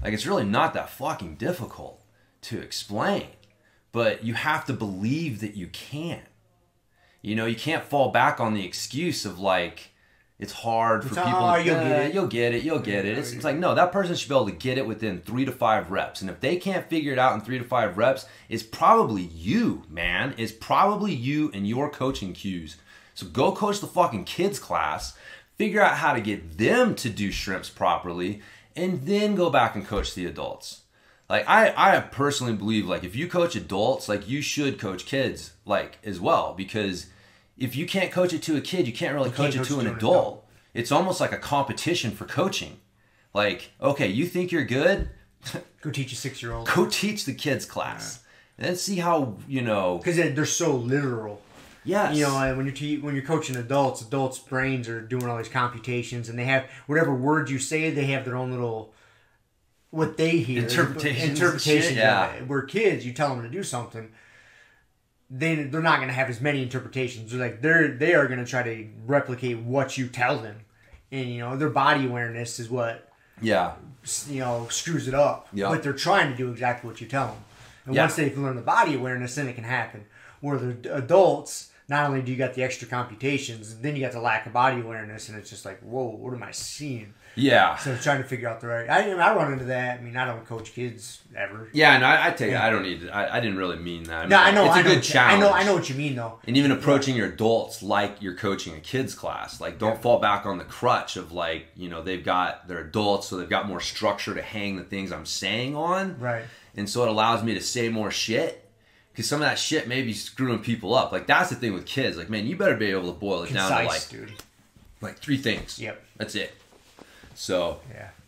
C: Like it's really not that fucking difficult to explain. But you have to believe that you can. You can't fall back on the excuse of like, it's hard for people. You'll get it. It's like, no, that person should be able to get it within 3 to 5 reps. And if they can't figure it out in 3 to 5 reps, it's probably you, man. It's probably you and your coaching cues. So go coach the fucking kids class, figure out how to get them to do shrimps properly, and then go back and coach the adults. Like I personally believe like if you coach adults, like you should coach kids like as well, because if you can't coach it to a kid, you can't really coach it to an adult. It's almost like a competition for coaching. Like, okay, you think you're good?
B: Go teach a 6-year-old.
C: Go teach the kids class. And then see how,
B: Because they're so literal.
C: Yes.
B: And when you're coaching adults brains are doing all these computations, and they have whatever words you say, they have their own little what they hear
C: interpretations.
B: Yeah. Where kids, you tell them to do something, they're not going to have as many interpretations. They are going to try to replicate what you tell them, and their body awareness is what screws it up.
C: Yep.
B: But they're trying to do exactly what you tell them, and once they can learn the body awareness, then it can happen. Where the adults, not only do you got the extra computations, then you got the lack of body awareness, and it's just like, whoa, what am I seeing?
C: Yeah.
B: So trying to figure out the right. I run into that. I mean, I don't coach kids ever.
C: Yeah, no, I take it. I don't need. I didn't really mean that.
B: I know.
C: It's a good challenge.
B: I know what you mean, though.
C: And even approaching your adults like you're coaching a kids class. Like, don't fall back on the crutch of they're adults, so they've got more structure to hang the things I'm saying on.
B: Right.
C: And so it allows me to say more shit. Because some of that shit may be screwing people up. Like, that's the thing with kids. Like, man, you better be able to boil it down to like 3 things.
B: Yep.
C: That's it. So.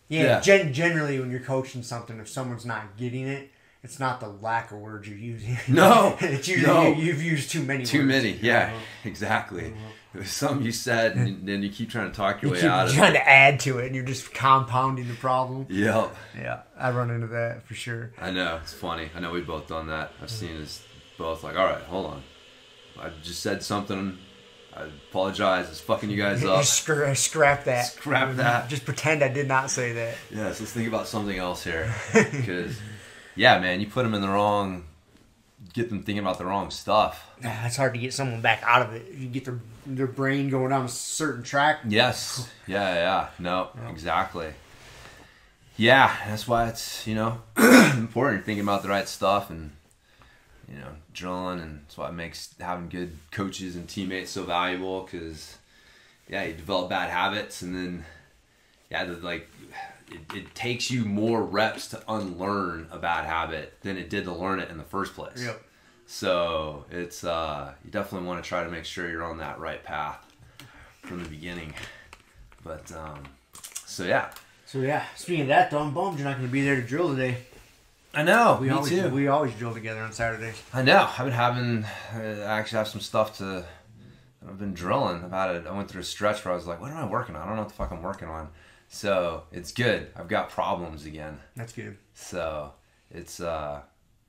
B: Yeah. Generally, when you're coaching something, if someone's not getting it, it's not the lack of words you're using.
C: No.
B: It's usually you've used too many words.
C: Too many, yeah. Exactly. It was something you said, and then you keep trying to talk your way out of it.
B: You're trying to add to it, and you're just compounding the problem.
C: Yep.
B: Yeah, I run into that for sure.
C: I know. It's funny. I know we've both done that. I've seen us both like, all right, hold on. I just said something. I apologize. It's fucking you guys up.
B: Scrap that.
C: Scrap that.
B: Just pretend I did not say that.
C: Yeah, so let's think about something else here. Because, yeah, man, you put them in the wrong... Get them thinking about the wrong stuff.
B: It's hard to get someone back out of it. You get their brain going down a certain track.
C: Yes. Yeah. No, exactly. Yeah, that's why it's, important thinking about the right stuff and, drilling. And that's why it makes having good coaches and teammates so valuable because, you develop bad habits and then, it takes you more reps to unlearn a bad habit than it did to learn it in the first place.
B: Yep.
C: So it's you definitely want to try to make sure you're on that right path from the beginning. But so yeah.
B: Speaking of that, though, I'm bummed you're not going to be there to drill today.
C: I know.
B: Me too. We always drill together on Saturdays.
C: I know. I actually have some stuff I've been drilling. I went through a stretch where I was like, what am I working on? I don't know what the fuck I'm working on. So it's good. I've got problems again.
B: That's good.
C: So it's I'm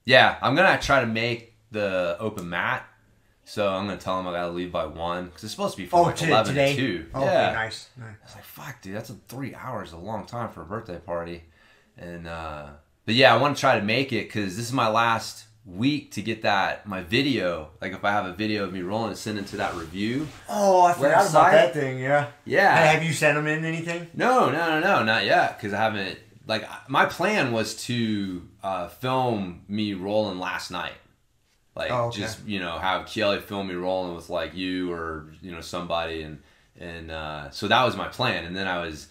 C: gonna try to make the open mat. So I'm gonna tell them I gotta leave by 1 because it's supposed to be from 11
B: today?
C: to 2.
B: Oh,
C: yeah.
B: Okay, nice.
C: I was like, fuck, dude, that's 3 hours, a long time for a birthday party. And but yeah, I want to try to make it because this is my last week to get my video. Like if I have a video of me rolling and send it to that review.
B: Oh, I forgot about that thing. Yeah. Have you sent them in anything?
C: No, not yet. Because I haven't. Like my plan was to film me rolling last night. Like just have Kelly film me rolling with like you or somebody and so that was my plan. And then I was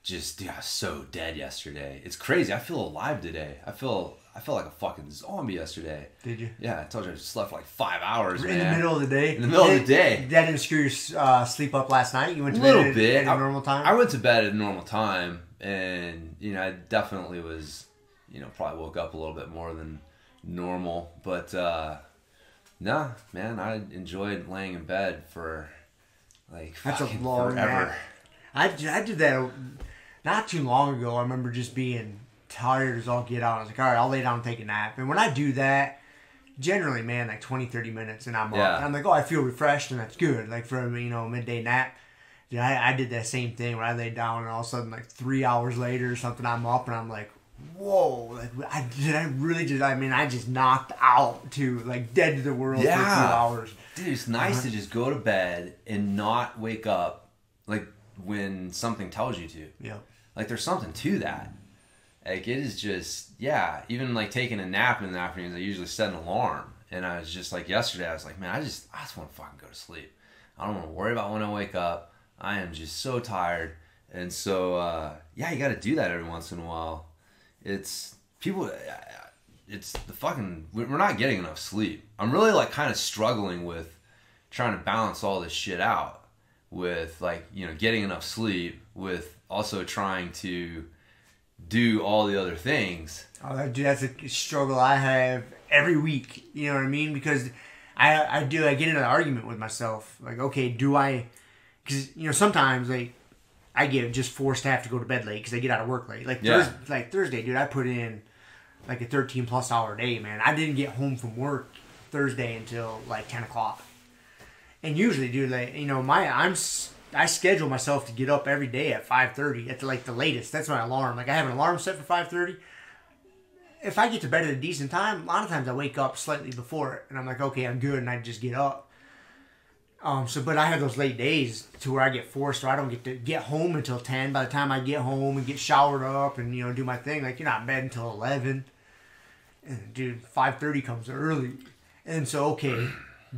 C: just I was so dead yesterday. It's crazy. I feel alive today. I felt like a fucking zombie yesterday.
B: Did you?
C: Yeah, I told you I slept for like 5 hours, man.
B: In the middle of the day?
C: In the middle of the day.
B: That didn't screw your sleep up last night? You went to
C: bed
B: at a normal time?
C: I went to bed at a normal time, and, I definitely was, probably woke up a little bit more than normal. But, no, man, I enjoyed laying in bed for, like,
B: that's a long
C: forever.
B: Nap. I did that not too long ago. I remember just being tired as all get out. I was like, all right, I'll lay down and take a nap. And when I do that, generally, man, like 20, 30 minutes and I'm up. And I'm like, oh, I feel refreshed and that's good. Like for a midday nap. Dude, I did that same thing where I laid down and all of a sudden like 3 hours later or something, I'm up and I'm like, whoa, like I just knocked out to like dead to the world for a few hours.
C: Dude, it's nice to just go to bed and not wake up like when something tells you to.
B: Yeah.
C: Like there's something to that. Like it is just, even like taking a nap in the afternoons, I usually set an alarm. And I was just like yesterday, I was like, man, I just want to fucking go to sleep. I don't want to worry about when I wake up. I am just so tired. And so, you got to do that every once in a while. It's we're not getting enough sleep. I'm really like kind of struggling with trying to balance all this shit out with like, getting enough sleep with also trying to do all the other things.
B: Oh, dude, that's a struggle I have every week. You know what I mean? Because I get into an argument with myself. Like, okay, do I? Because, you know, sometimes, like, I get just forced to have to go to bed late because I get out of work late. Like, Thursday, dude, I put in, like, a 13-plus hour day, man. I didn't get home from work Thursday until, like, 10 o'clock. And usually, dude, like, you know, I schedule myself to get up every day at 5:30 at, like, the latest. That's my alarm. Like, I have an alarm set for 5:30. If I get to bed at a decent time, a lot of times I wake up slightly before it, and I'm like, okay, I'm good, and I just get up. But I have those late days to where I get forced, or I don't get to get home until 10. By the time I get home and get showered up and, you know, do my thing, like, you're not in bed until 11. And, dude, 5:30 comes early. And so, okay,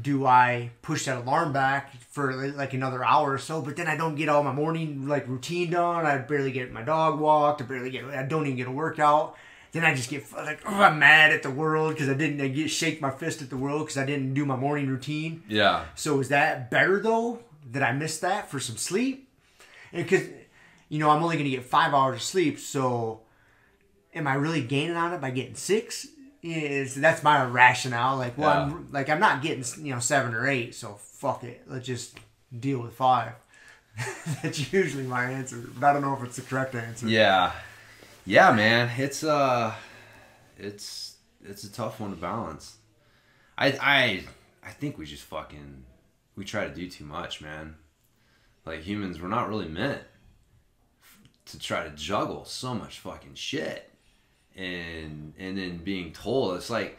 B: do I push that alarm back for, like, another hour or so? But then I don't get all my morning, like, routine done. I barely get my dog walked. I don't even get a workout. Then I just get, like, I'm mad at the world because I shake my fist at the world because I didn't do my morning routine.
C: Yeah.
B: So is that better, though, that I missed that for some sleep? Because, you know, I'm only going to get 5 hours of sleep, so am I really gaining on it by getting 6? That's my rationale. Like, well, yeah. I'm not getting, you know, 7 or 8, so fuck it. Let's just deal with 5. That's usually my answer. But I don't know if it's the correct answer.
C: Yeah. Yeah, man, it's a tough one to balance. I think we just we try to do too much, man. Like, humans, we're not really meant to try to juggle so much fucking shit, and then being told, it's like,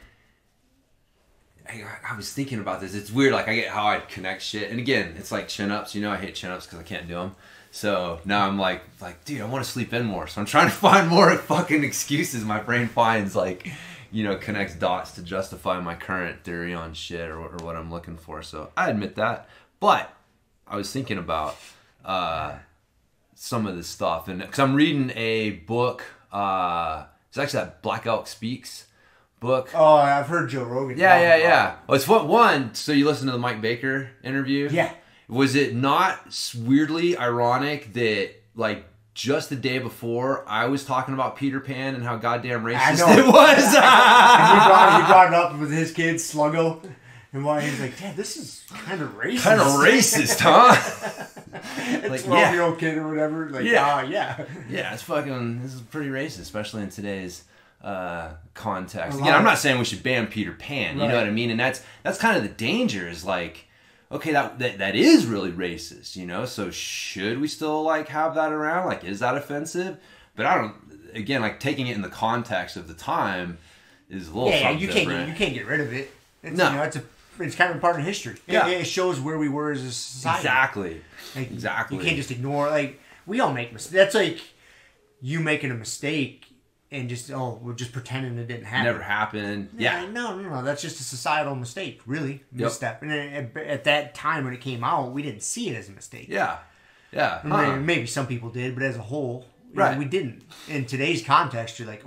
C: I was thinking about this. It's weird. Like, I get how I connect shit, and again, it's like chin ups. You know, I hate chin ups because I can't do them. So now I'm like, dude, I want to sleep in more. So I'm trying to find more fucking excuses. My brain finds, like, you know, connects dots to justify my current theory on shit or what I'm looking for. So I admit that. But I was thinking about some of this stuff, and because I'm reading a book. It's actually that Black Elk Speaks book.
B: Oh, I've heard Joe Rogan.
C: Yeah. Well, it's one. So you listen to the Mike Baker interview?
B: Yeah.
C: Was it not weirdly ironic that, like, just the day before I was talking about Peter Pan and how goddamn racist it was?
B: he brought it up with his kid, Sluggo. And why he's like, Dad, this is kind of racist.
C: Kind of racist, huh?
B: Like, 12-year-old kid or whatever. Like, yeah. Yeah,
C: this is pretty racist, especially in today's context. Again, I'm not saying we should ban Peter Pan, you know what I mean? And that's kind of the danger, is like, okay, that is really racist, you know? So should we still, like, have that around? Like, is that offensive? But I don't, again, like, taking it in the context of the time is a little something different.
B: You can't get rid of it. It's,
C: no.
B: You know, it's kind of part of history. Yeah. It shows where we were as a society.
C: Exactly.
B: Like,
C: exactly.
B: You can't just ignore, like, we all make mistakes. That's like you making a mistake and just, we're just pretending it didn't happen.
C: Never happened. Yeah.
B: No. That's just a societal mistake, really. Misstep. And at that time when it came out, we didn't see it as a mistake.
C: Yeah. Yeah.
B: Maybe some people did, but as a whole, you know, we didn't. In today's context, you're like,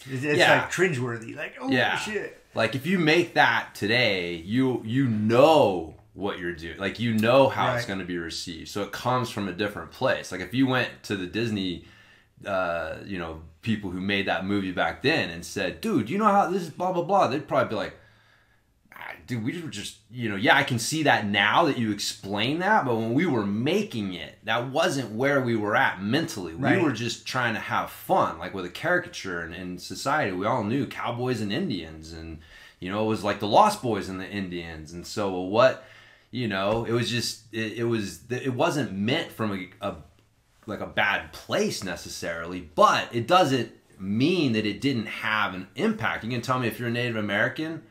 B: it's like cringeworthy. Like, shit.
C: Like, if you make that today, you know what you're doing. Like, you know how it's going to be received. So it comes from a different place. Like, if you went to the Disney, you know, people who made that movie back then and said, dude, you know how this is blah, blah, blah, they'd probably be like, dude, we were just, you know, I can see that now that you explain that, but when we were making it, that wasn't where we were at mentally. We were just trying to have fun, like with a caricature in society. We all knew cowboys and Indians, and, you know, it was like the Lost Boys and the Indians. And so what, you know, it was just, it wasn't meant from a bad place necessarily, but it doesn't mean that it didn't have an impact. You can tell me if you're a Native American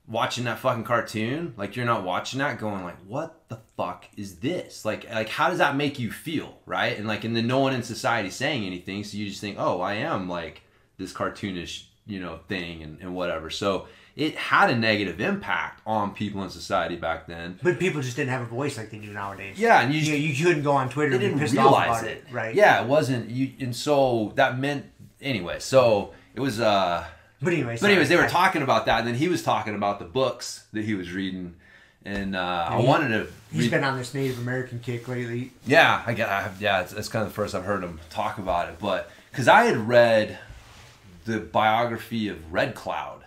C: watching that fucking cartoon, like, you're not watching that going like, what the fuck is this? Like how does that make you feel, right? And like, and then no one in society saying anything, so you just think, I am like this cartoonish, you know, thing and whatever. So it had a negative impact on people in society back then.
B: But people just didn't have a voice like they do nowadays.
C: Yeah, and
B: you couldn't go on Twitter and be pissed off about it, right?
C: Yeah, it wasn't. And so that meant anyway. So it was. But anyways, they were talking about that, and then he was talking about the books that he was reading, and I wanted to.
B: He's been on this Native American kick lately.
C: Yeah, it's kind of the first I've heard him talk about it, but because I had read the biography of Red Cloud,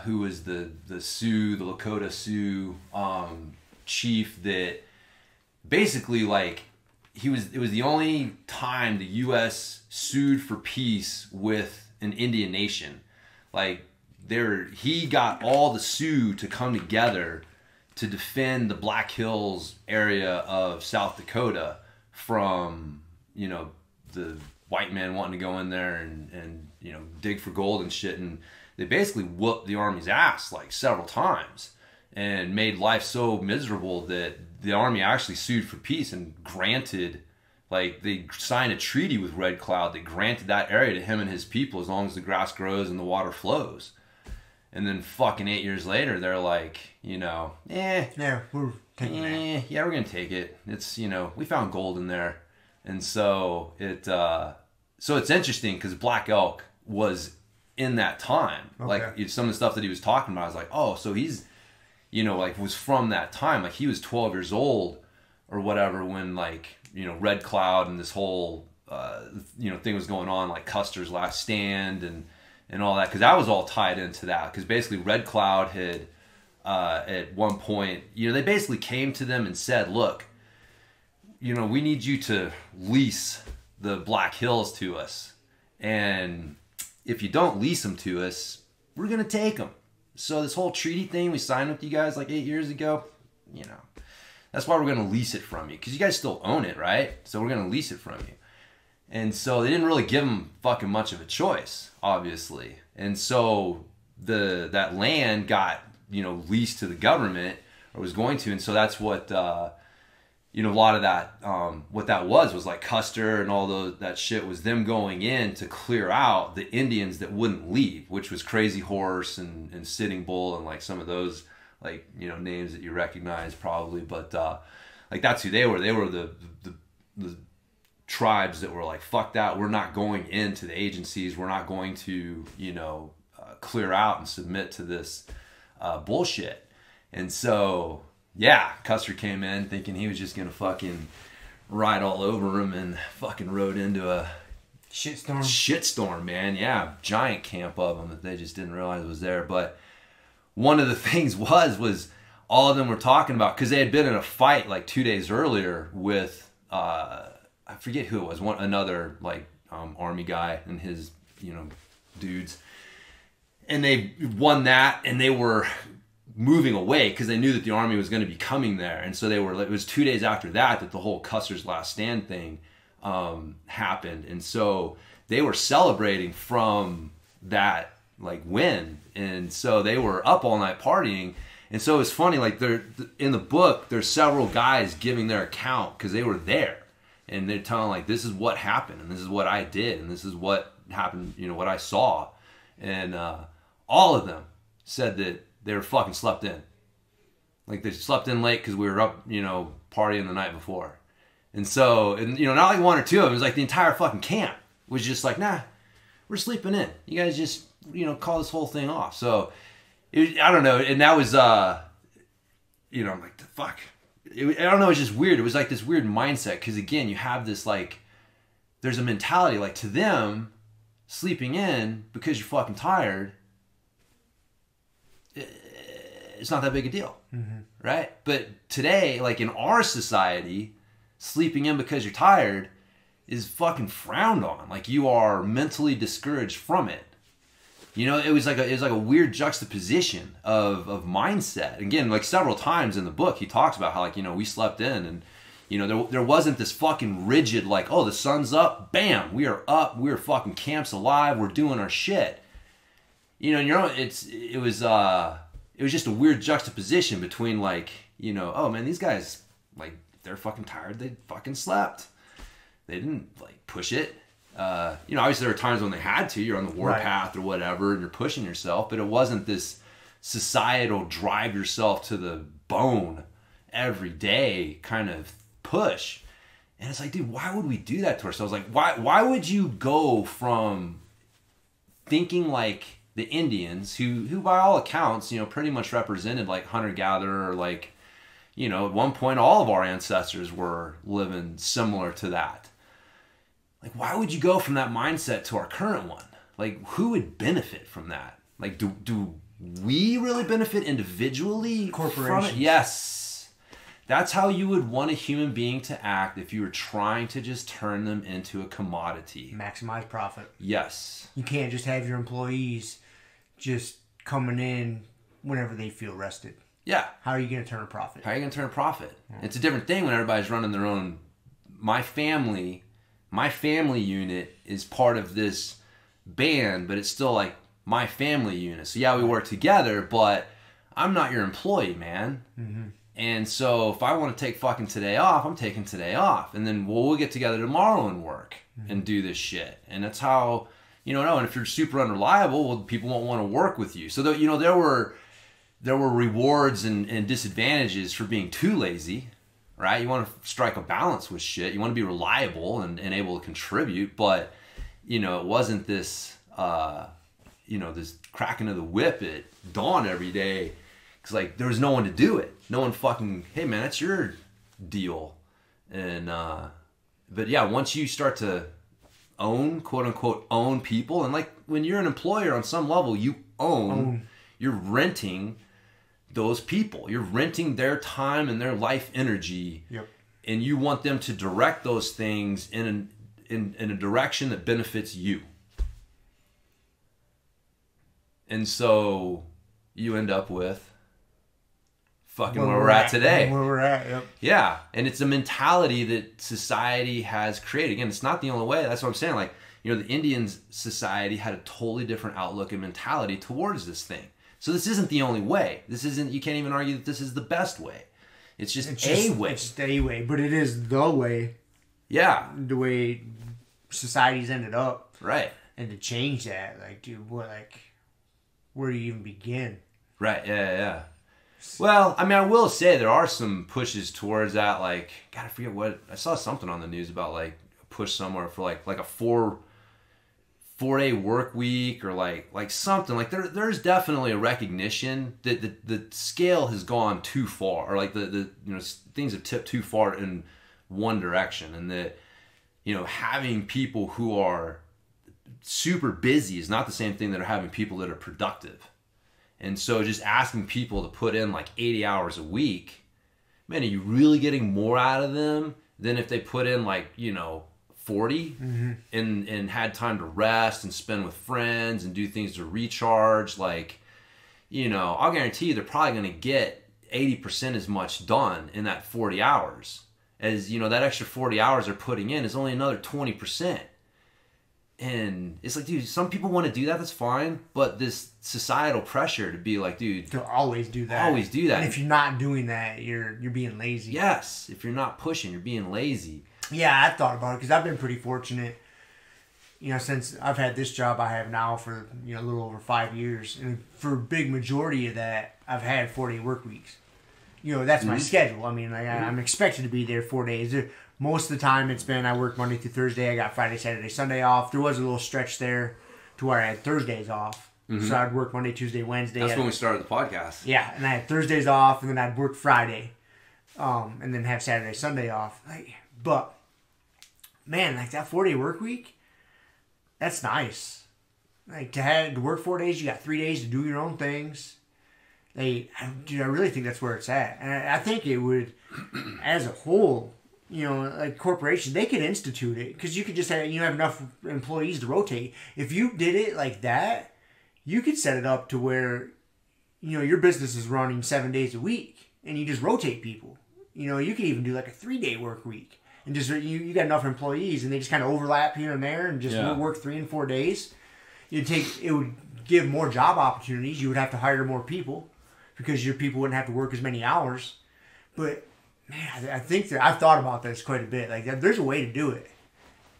C: who was the Lakota Sioux chief that basically like it was the only time the U.S. sued for peace with an Indian nation. Like he got all the Sioux to come together to defend the Black Hills area of South Dakota from, you know, the white man wanting to go in there and you know, dig for gold and shit. And they basically whooped the Army's ass like several times and made life so miserable that the Army actually sued for peace and granted, like they signed a treaty with Red Cloud that granted that area to him and his people as long as the grass grows and the water flows. And then fucking 8 years later, they're like, you know,
B: yeah, we're taking that.
C: Yeah, we're gonna take it. It's, you know, we found gold in there, and so it's interesting because Black Elk was in that time. Okay. Like some of the stuff that he was talking about, I was like, oh, so he's, you know, like was from that time. Like he was 12 years old or whatever when, like, you know, Red Cloud and this whole you know, thing was going on, like Custer's Last Stand and all that, because that was all tied into that. Because basically Red Cloud had at one point, you know, they basically came to them and said, look, you know, we need you to lease the Black Hills to us, and if you don't lease them to us, we're gonna take them. So this whole treaty thing we signed with you guys like 8 years ago, you know, that's why we're gonna lease it from you, because you guys still own it, right? So we're gonna lease it from you. And so they didn't really give them fucking much of a choice, obviously. And so that land got, you know, leased to the government, or was going to. And so that's what, you know, a lot of that, what that was like Custer and all that shit was them going in to clear out the Indians that wouldn't leave, which was Crazy Horse and Sitting Bull and like some of those, like, you know, names that you recognize probably. But like that's who they were. They were the tribes that were like, fuck that, we're not going into the agencies, we're not going to, you know, clear out and submit to this bullshit. And so yeah, Custer came in thinking he was just gonna fucking ride all over him, and fucking rode into a shitstorm, man. Yeah, giant camp of them that they just didn't realize was there. But one of the things was all of them were talking about, because they had been in a fight like 2 days earlier with I forget who it was, another like Army guy and his, you know, dudes, and they won that, and they were moving away because they knew that the Army was going to be coming there. And so it was 2 days after that the whole Custer's Last Stand thing happened. And so they were celebrating from that like win, and so they were up all night partying. And so it's funny, like in the book there's several guys giving their account because they were there. And they're telling, like, this is what happened, and this is what I did, and this is what happened, you know, what I saw. And all of them said that they were fucking slept in. Like, they slept in late because we were up, you know, partying the night before. And so, and you know, not like one or two of them. It was like the entire fucking camp was just like, nah, we're sleeping in. You guys just, you know, call this whole thing off. So, I don't know. And that was, you know, I'm like, the fuck. I don't know, it's just weird. It was like this weird mindset, because again, you have this like, there's a mentality like, to them, sleeping in because you're fucking tired, it's not that big a deal, right? But today, like in our society, sleeping in because you're tired is fucking frowned on. Like you are mentally discouraged from it. You know, it was like a weird juxtaposition of mindset. Again, like several times in the book, he talks about how, like, you know, we slept in, and you know, there wasn't this fucking rigid like, oh, the sun's up, bam, we are up, we're fucking camps alive, we're doing our shit. You know, and it was just a weird juxtaposition between like, you know, oh man, these guys, like, they're fucking tired, they fucking slept, they didn't like push it. You know, obviously there were times when they had to, you're on the warpath or whatever, and you're pushing yourself, but it wasn't this societal drive yourself to the bone every day kind of push. And it's like, dude, why would we do that to ourselves? Like, why would you go from thinking like the Indians, who by all accounts, you know, pretty much represented like hunter-gatherer, or like, you know, at one point all of our ancestors were living similar to that. like, why would you go from that mindset to our current one? Like, who would benefit from that? Like, do we really benefit individually from
B: Corporations.
C: it? Yes. That's how you would want a human being to act if you were trying to just turn them into a commodity.
B: Maximize profit.
C: Yes.
B: You can't just have your employees just coming in whenever they feel rested.
C: Yeah.
B: How are you going to turn a profit?
C: How are you going to turn a profit? It's a different thing when everybody's running their own. My family unit is part of this band, but it's still like my family unit. So yeah, we work together, but I'm not your employee, man. Mm-hmm. And so if I want to take fucking today off, I'm taking today off. And then we'll get together tomorrow and work and do this shit. And that's how, and if you're super unreliable, well, people won't want to work with you. So, there were rewards and disadvantages for being too lazy, right? You want to strike a balance with shit. You want to be reliable and able to contribute. But, it wasn't this, this cracking of the whip at dawn every day. Because, like, there was no one to do it. No one fucking, hey, man, that's your deal. And, but yeah, once you start to own, quote unquote, own people, and like when you're an employer on some level, you you're renting those people. You're renting their time and their life energy.
B: Yep.
C: And you want them to direct those things in a direction that benefits you. And so you end up with fucking where we're at today.
B: Where we're at, yep.
C: Yeah, and it's a mentality that society has created. Again, it's not the only way. That's what I'm saying. Like, the Indian society had a totally different outlook and mentality towards this thing. So this isn't the only way. This isn't, you can't even argue that this is the best way. It's just a way.
B: It's a way, but it is the way.
C: Yeah.
B: The way society's ended up.
C: Right.
B: And to change that, like, dude, where do you even begin?
C: Right, yeah. Well, I mean, I will say there are some pushes towards that. Like, God, I forget what I saw something on the news about, like a push somewhere for like a 4-day work week or like something. Like there's definitely a recognition that the scale has gone too far, or like the things have tipped too far in one direction, and that having people who are super busy is not the same thing that are having people that are productive. And so just asking people to put in like 80 hours a week, man, are you really getting more out of them than if they put in like, 40 and had time to rest and spend with friends and do things to recharge? Like, I'll guarantee you they're probably going to get 80% as much done in that 40 hours. As, that extra 40 hours they're putting in is only another 20%. And it's like, dude, some people want to do that, that's fine. But this societal pressure to be like, dude,
B: to always do that.
C: Always do that.
B: And if you're not doing that, you're being lazy.
C: Yes. If you're not pushing, you're being lazy.
B: Yeah, I've thought about it because I've been pretty fortunate, since I've had this job I have now for, a little over 5 years. And for a big majority of that, I've had 4-day work weeks. That's my schedule. I mean, like, I'm expected to be there 4 days. Most of the time it's been I work Monday through Thursday. I got Friday, Saturday, Sunday off. There was a little stretch there to where I had Thursdays off. Mm-hmm. So I'd work Monday, Tuesday, Wednesday.
C: That's when we started the podcast.
B: Yeah, and I had Thursdays off, and then I'd work Friday, and then have Saturday, Sunday off. But, man, like that 4-day work week, that's nice. Like to work 4 days, you got 3 days to do your own things. I really think that's where it's at. And I think it would, as a whole, like corporations, they could institute it because you could just have enough employees to rotate. If you did it like that, you could set it up to where, your business is running 7 days a week and you just rotate people. You could even do like a 3-day work week and just, you got enough employees and they just kind of overlap here and there and just work 3 and 4 days. It would give more job opportunities. You would have to hire more people because your people wouldn't have to work as many hours. But man, I think that I've thought about this quite a bit. Like, there's a way to do it,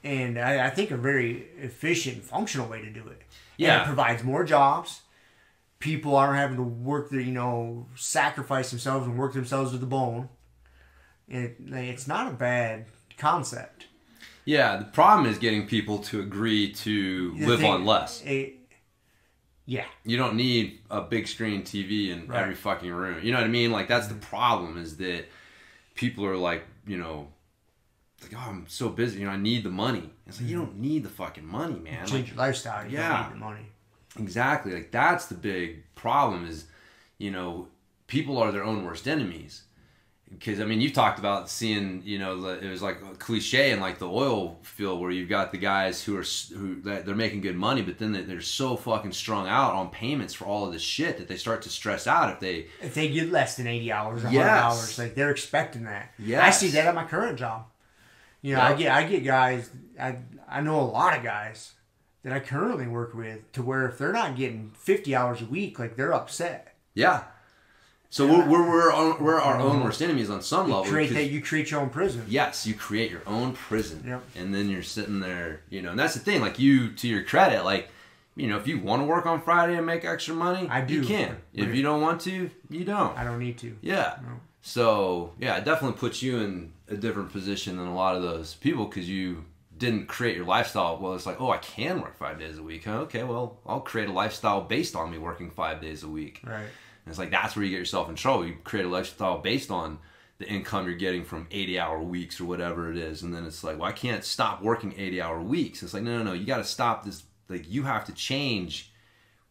B: and I think a very efficient, functional way to do it. Yeah, and it provides more jobs. People aren't having to work sacrifice themselves and work themselves to the bone. And it's not a bad concept.
C: Yeah, the problem is getting people to agree to live on less.
B: Yeah.
C: You don't need a big screen TV in every fucking room. You know what I mean? Like, that's the problem, is that people are like, like, oh, I'm so busy, you know, I need the money. It's like, you don't need the fucking money, man.
B: Change your lifestyle. You don't need the money.
C: Exactly. Like, that's the big problem is, you know, people are their own worst enemies. Because, I mean, you've talked about seeing, you know, it was like a cliche in like the oil field where you've got the guys who they're making good money, but then they're so fucking strung out on payments for all of this shit that they start to stress out if they
B: get less than 80 hours, 100 hours. Like, they're expecting that.
C: Yes.
B: I see that at my current job. You know, yep. I get guys, I know a lot of guys that I currently work with to where if they're not getting 50 hours a week, like, they're upset.
C: Yeah. So we're our own worst enemies on some level.
B: You create your own prison.
C: Yes, you create your own prison.
B: Yep.
C: And then you're sitting there, you know, and that's the thing, like, you, to your credit, like, you know, if you want to work on Friday and make extra money, you can. If you don't want to, you don't.
B: I don't need to.
C: Yeah.
B: No.
C: So, yeah, it definitely puts you in a different position than a lot of those people because you didn't create your lifestyle. Well, it's like, oh, I can work 5 days a week. Okay, well, I'll create a lifestyle based on me working 5 days a week.
B: Right.
C: And it's like, that's where you get yourself in trouble. You create a lifestyle based on the income you're getting from 80-hour weeks or whatever it is. And then it's like, well, I can't stop working 80-hour weeks. It's like, no. You got to stop this. Like, you have to change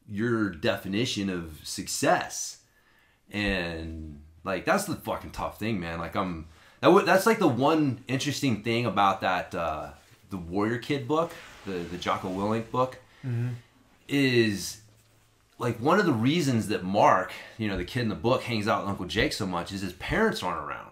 C: your definition of success. And, like, that's the fucking tough thing, man. Like, that's like the one interesting thing about that, the Warrior Kid book, the Jocko Willink book, is... Like, one of the reasons that Mark, you know, the kid in the book, hangs out with Uncle Jake so much is his parents aren't around.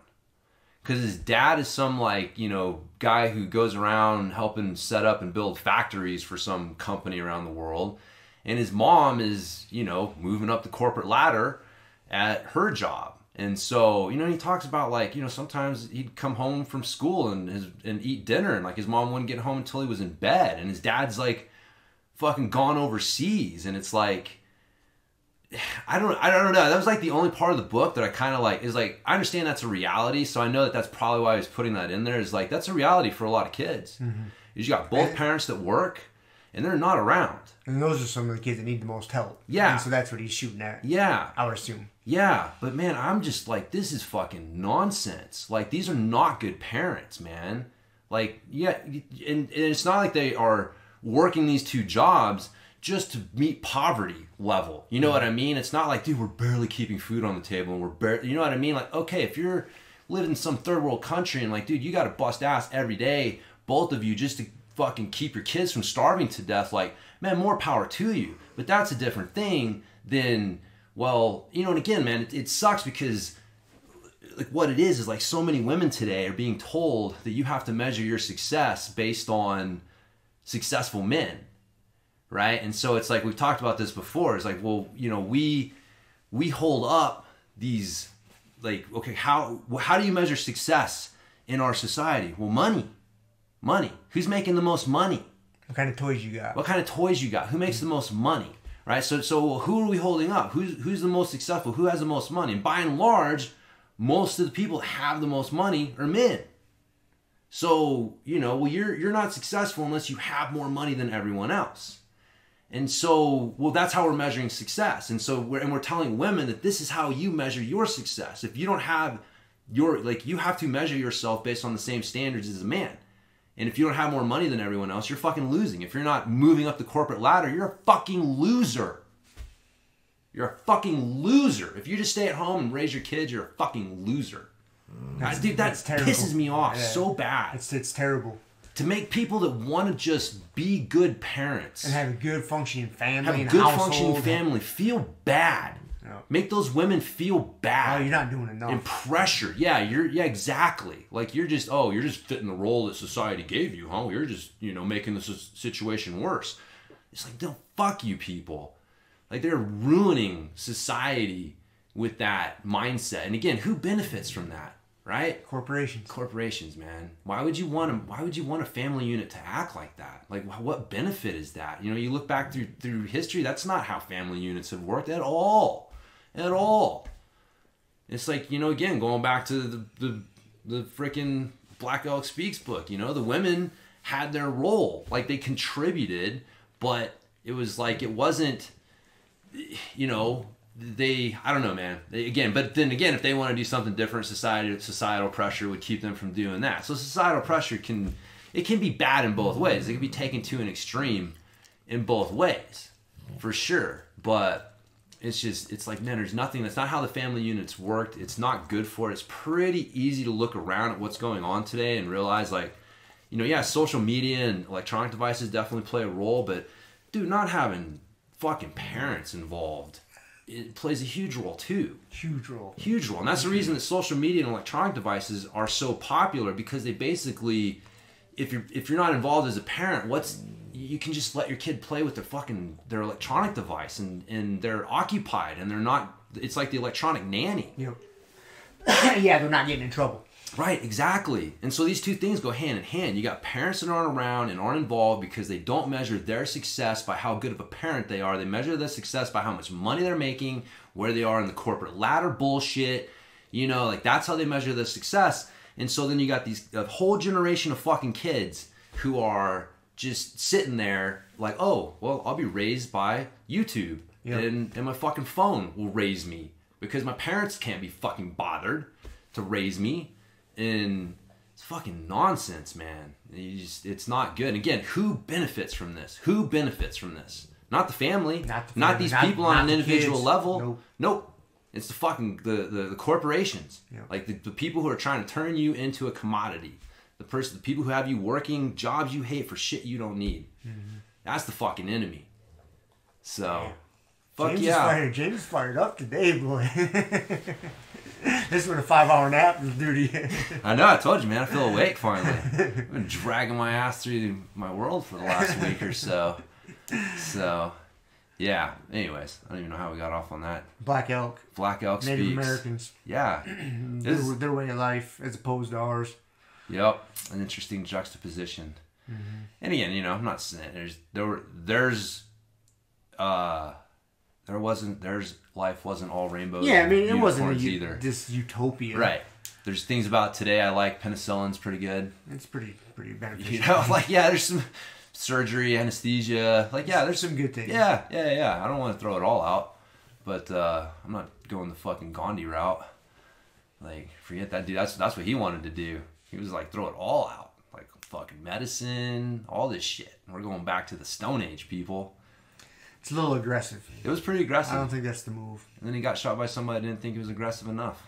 C: Because his dad is some, like, you know, guy who goes around helping set up and build factories for some company around the world. And his mom is, you know, moving up the corporate ladder at her job. And so, you know, he talks about, like, you know, sometimes he'd come home from school and eat dinner. And, like, his mom wouldn't get home until he was in bed. And his dad's, like, fucking gone overseas. And it's like... I don't know. That was like the only part of the book that I kind of like, is like, I understand that's a reality. So I know that that's probably why I was putting that in there, is like, that's a reality for a lot of kids. You got both parents that work and they're not around.
B: And those are some of the kids that need the most help.
C: Yeah.
B: And so that's what he's shooting at.
C: Yeah.
B: I would assume.
C: Yeah. But man, I'm just like, this is fucking nonsense. Like, these are not good parents, man. Like, yeah. And it's not like they are working these two jobs just to meet poverty level. You know what I mean? It's not like, dude, we're barely keeping food on the table and we're barely, you know what I mean? Like, okay, if you're living in some third world country and like, dude, you got to bust ass every day, both of you, just to fucking keep your kids from starving to death, like, man, more power to you. But that's a different thing than, well, you know, and again, man, it sucks because like what it is like so many women today are being told that you have to measure your success based on successful men. Right? And so it's like, we've talked about this before. It's like, well, you know, we hold up these, like, okay, how do you measure success in our society? Well, money. Who's making the most money?
B: What kind of toys you got?
C: What kind of toys you got? Who makes the most money? Right? So who are we holding up? Who's the most successful? Who has the most money? And by and large, most of the people that have the most money are men. So, you know, well, you're not successful unless you have more money than everyone else. And so, well, that's how we're measuring success. And so we're telling women that this is how you measure your success. If you don't have you have to measure yourself based on the same standards as a man. And if you don't have more money than everyone else, you're fucking losing. If you're not moving up the corporate ladder, you're a fucking loser. You're a fucking loser. If you just stay at home and raise your kids, you're a fucking loser. Dude, that pisses me off so bad.
B: It's terrible.
C: To make people that want to just be good parents
B: and have a good functioning family,
C: have a good functioning family, feel bad. Yeah. Make those women feel bad.
B: Oh, you're not doing enough.
C: And pressure. Yeah, exactly. Like you're just fitting the role that society gave you, huh? You're just, you know, making the situation worse. It's like, no, fuck you people. Like, they're ruining society with that mindset. And again, who benefits from that? Right? Corporations, man. Why would you want a family unit to act like that? Like, what benefit is that? You know, you look back through history, that's not how family units have worked at all. At all. It's like, you know, again, going back to the freaking Black Elk Speaks book, you know, the women had their role. Like, they contributed, but it was like, it wasn't, you know, I don't know, man. But then again, if they want to do something different, societal pressure would keep them from doing that. So societal pressure can be bad in both ways. It can be taken to an extreme in both ways, for sure. But it's like, man, there's nothing. That's not how the family units worked. It's not good for it. It's pretty easy to look around at what's going on today and realize, like, social media and electronic devices definitely play a role, but dude, not having fucking parents involved, it plays a huge role too. Huge role. And that's the reason that social media and electronic devices are so popular, because they basically, if you're not involved as a parent, you can just let your kid play with their electronic device, and they're occupied, and they're not, it's like the electronic nanny.
B: Yep. Yeah, they're not getting in trouble.
C: Right, exactly. And so these two things go hand in hand. You got parents that aren't around and aren't involved because they don't measure their success by how good of a parent they are. They measure their success by how much money they're making, where they are in the corporate ladder bullshit. That's how they measure their success. And so then you got a whole generation of fucking kids who are just sitting there like, oh, well, I'll be raised by YouTube. Yep. And my fucking phone will raise me because my parents can't be fucking bothered to raise me. And it's fucking nonsense, man. It's not good. And again, who benefits from this? Not the family. Not these people on an individual kids. Level. Nope. It's the fucking the corporations. Yep. Like the people who are trying to turn you into a commodity. The people who have you working jobs you hate for shit you don't need. Mm-hmm. That's the fucking enemy. So, fuck
B: James is fired up today, boy. This is what a 5-hour nap will do to you.
C: I know, I told you, man. I feel awake finally. I've been dragging my ass through my world for the last week or so. So, yeah. Anyways, I don't even know how we got off on that.
B: Black Elk
C: Native
B: speaks. Americans.
C: Yeah.
B: Their way of life as opposed to ours.
C: Yep. An interesting juxtaposition. Mm-hmm. And again, I'm not saying life wasn't all rainbows.
B: Yeah, I mean, it wasn't either. This utopia.
C: Right. There's things about today I like. Penicillin's pretty good.
B: It's pretty beneficial.
C: There's some surgery, anesthesia. There's
B: some good things.
C: Yeah. I don't want to throw it all out, but I'm not going the fucking Gandhi route. Forget that dude. That's what he wanted to do. He was like, throw it all out. Fucking medicine, all this shit. We're going back to the Stone Age, people.
B: It's a little aggressive.
C: It was pretty aggressive.
B: I don't think that's the move.
C: And then he got shot by somebody that didn't think he was aggressive enough.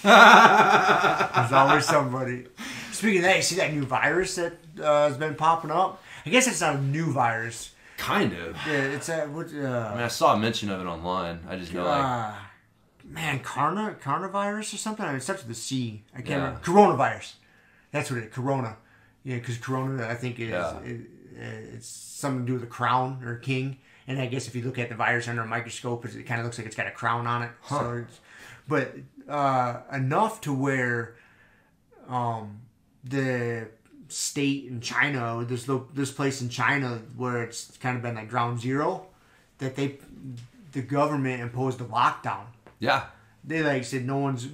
B: There's always somebody. Speaking of that, you see that new virus that has been popping up? I guess it's not a new virus.
C: Kind of.
B: Yeah, it's
C: I saw a mention of it online. I just know
B: coronavirus or something? It starts with a C. I can't remember. Coronavirus. That's what it is. Corona. Yeah, because corona, I think, it's something to do with a crown or a king. And I guess if you look at the virus under a microscope, it kind of looks like it's got a crown on it. Huh. So but enough to where the state in China, this place in China where it's kind of been like ground zero, that the government imposed a lockdown.
C: Yeah.
B: They said no one's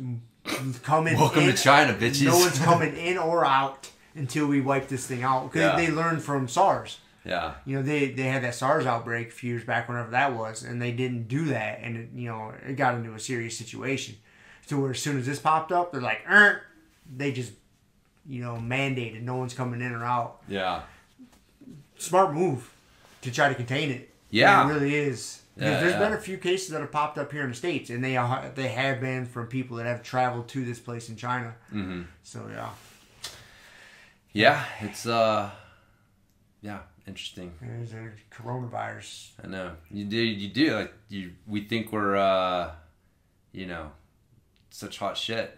B: coming
C: Welcome to China, bitches.
B: No one's coming in or out until we wipe this thing out. Because they learned from SARS.
C: Yeah.
B: They had that SARS outbreak a few years back, whenever that was, and they didn't do that, and it got into a serious situation. So where as soon as this popped up, they're like, they just mandated no one's coming in or out.
C: Yeah.
B: Smart move to try to contain it.
C: Yeah.
B: It really is. Because there's been a few cases that have popped up here in the States, and they have been from people that have traveled to this place in China. Mm-hmm. So
C: yeah, it's interesting.
B: There's a coronavirus.
C: I know. You do. We think we're, such hot shit.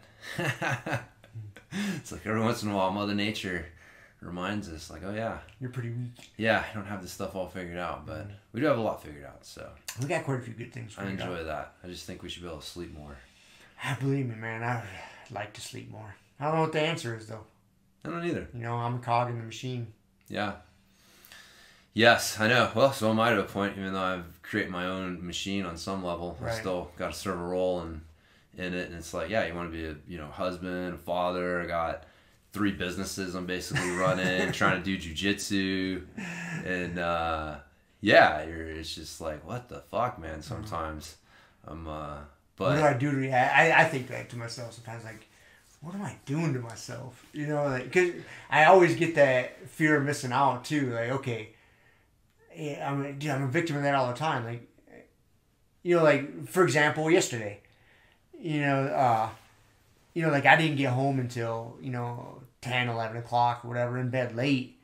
C: It's like every once in a while, Mother Nature reminds us, oh yeah,
B: you're pretty weak.
C: Yeah, I don't have this stuff all figured out, but we do have a lot figured out. So
B: we got quite a few good things.
C: I enjoy that. I just think we should be able to sleep more.
B: Believe me, man, I would like to sleep more. I don't know what the answer is though.
C: I don't either.
B: I'm a cog in the machine.
C: Yeah. Yes, I know. Well, so am I to a point, even though I've created my own machine on some level. Right. I still got to serve a role in it. And it's like, you want to be a husband, a father. I got 3 businesses I'm basically running, trying to do jiu-jitsu. And, it's just like, what the fuck, man, sometimes.
B: What do I do to I think that to myself sometimes, like, what am I doing to myself? You know, like, because I always get that fear of missing out too. Like, okay, yeah, I'm a victim of that all the time. Like, you know, like, for example, yesterday, like, I didn't get home until, 10, 11 o'clock or whatever, in bed late.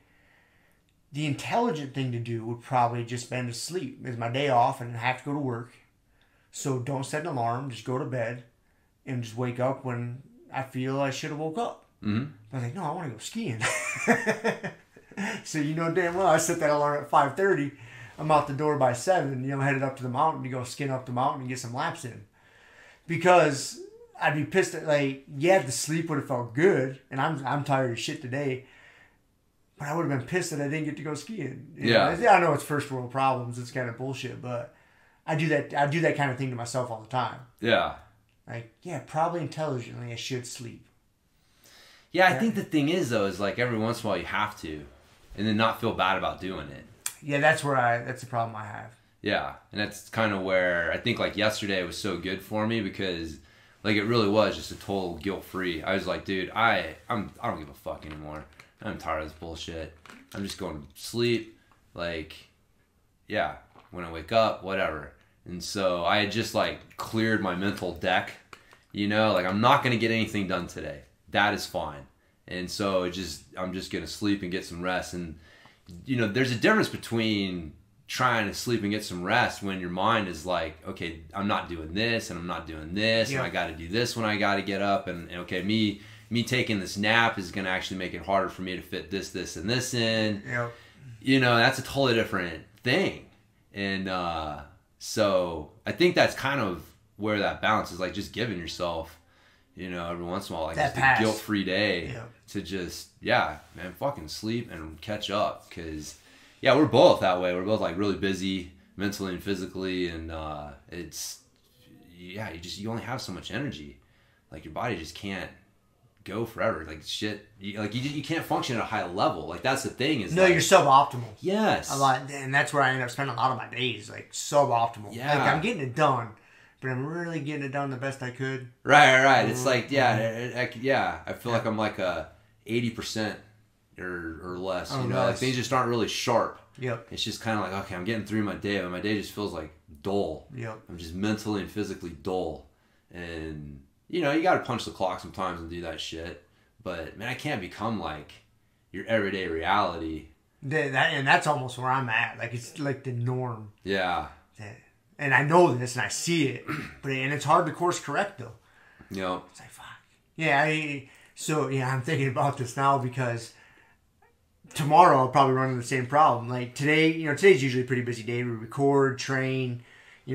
B: The intelligent thing to do would probably just been to sleep. It's my day off and I have to go to work. So don't set an alarm. Just go to bed and just wake up when I feel I should have woke up. Mm-hmm. But I was like, no, I want to go skiing. So damn well I set that alarm at 5:30. I'm out the door by 7, headed up to the mountain to go skin up the mountain and get some laps in. Because I'd be pissed at, like, yeah, the sleep would have felt good, and I'm tired as shit today. But I would have been pissed that I didn't get to go skiing. I know it's first world problems. It's kind of bullshit, but I do that kind of thing to myself all the time.
C: Yeah.
B: Like, yeah, probably intelligently I should sleep.
C: Yeah, I think the thing is, though, is like every once in a while you have to, and then not feel bad about doing it.
B: Yeah, that's the problem I have.
C: Yeah, and that's kind of where I think, like, yesterday was so good for me because, like, it really was just a total guilt-free. I was like, dude, I don't give a fuck anymore. I'm tired of this bullshit. I'm just going to sleep. Like, yeah, when I wake up, whatever. And so I had just, like, cleared my mental deck, like, I'm not going to get anything done today. That is fine. And so I'm just going to sleep and get some rest. And, there's a difference between trying to sleep and get some rest when your mind is like, okay, I'm not doing this and I'm not doing this, and I got to do this when I got to get up, and okay, me taking this nap is going to actually make it harder for me to fit this and this in. Yep. That's a totally different thing. And so I think that's kind of where that balance is, like, just giving yourself, every once in a while, like, just a guilt-free day to just, fucking sleep and catch up. Because, we're both that way. We're both, like, really busy mentally and physically, and you only have so much energy. Like, your body just can't go forever. Like, shit, you can't function at a high level. Like, that's the thing. Is,
B: no, you're suboptimal.
C: Yes.
B: A lot, and that's where I end up spending a lot of my days, like, suboptimal. Yeah. Like, I'm getting it done, but I'm really getting it done the best I could.
C: Right. It's like, I feel like I'm like a 80% or less.
B: Oh,
C: like, things just aren't really sharp.
B: Yep.
C: It's just kind of like, okay, I'm getting through my day, but my day just feels like dull.
B: Yep.
C: I'm just mentally and physically dull, and you got to punch the clock sometimes and do that shit. But man, I can't become like your everyday reality.
B: And that's almost where I'm at. Like, it's like the norm.
C: Yeah.
B: And I know this and I see it, and it's hard to course correct though.
C: Yep.
B: It's like, fuck. Yeah. I'm thinking about this now because tomorrow I'll probably run into the same problem. Like today, today's usually a pretty busy day. We record, train.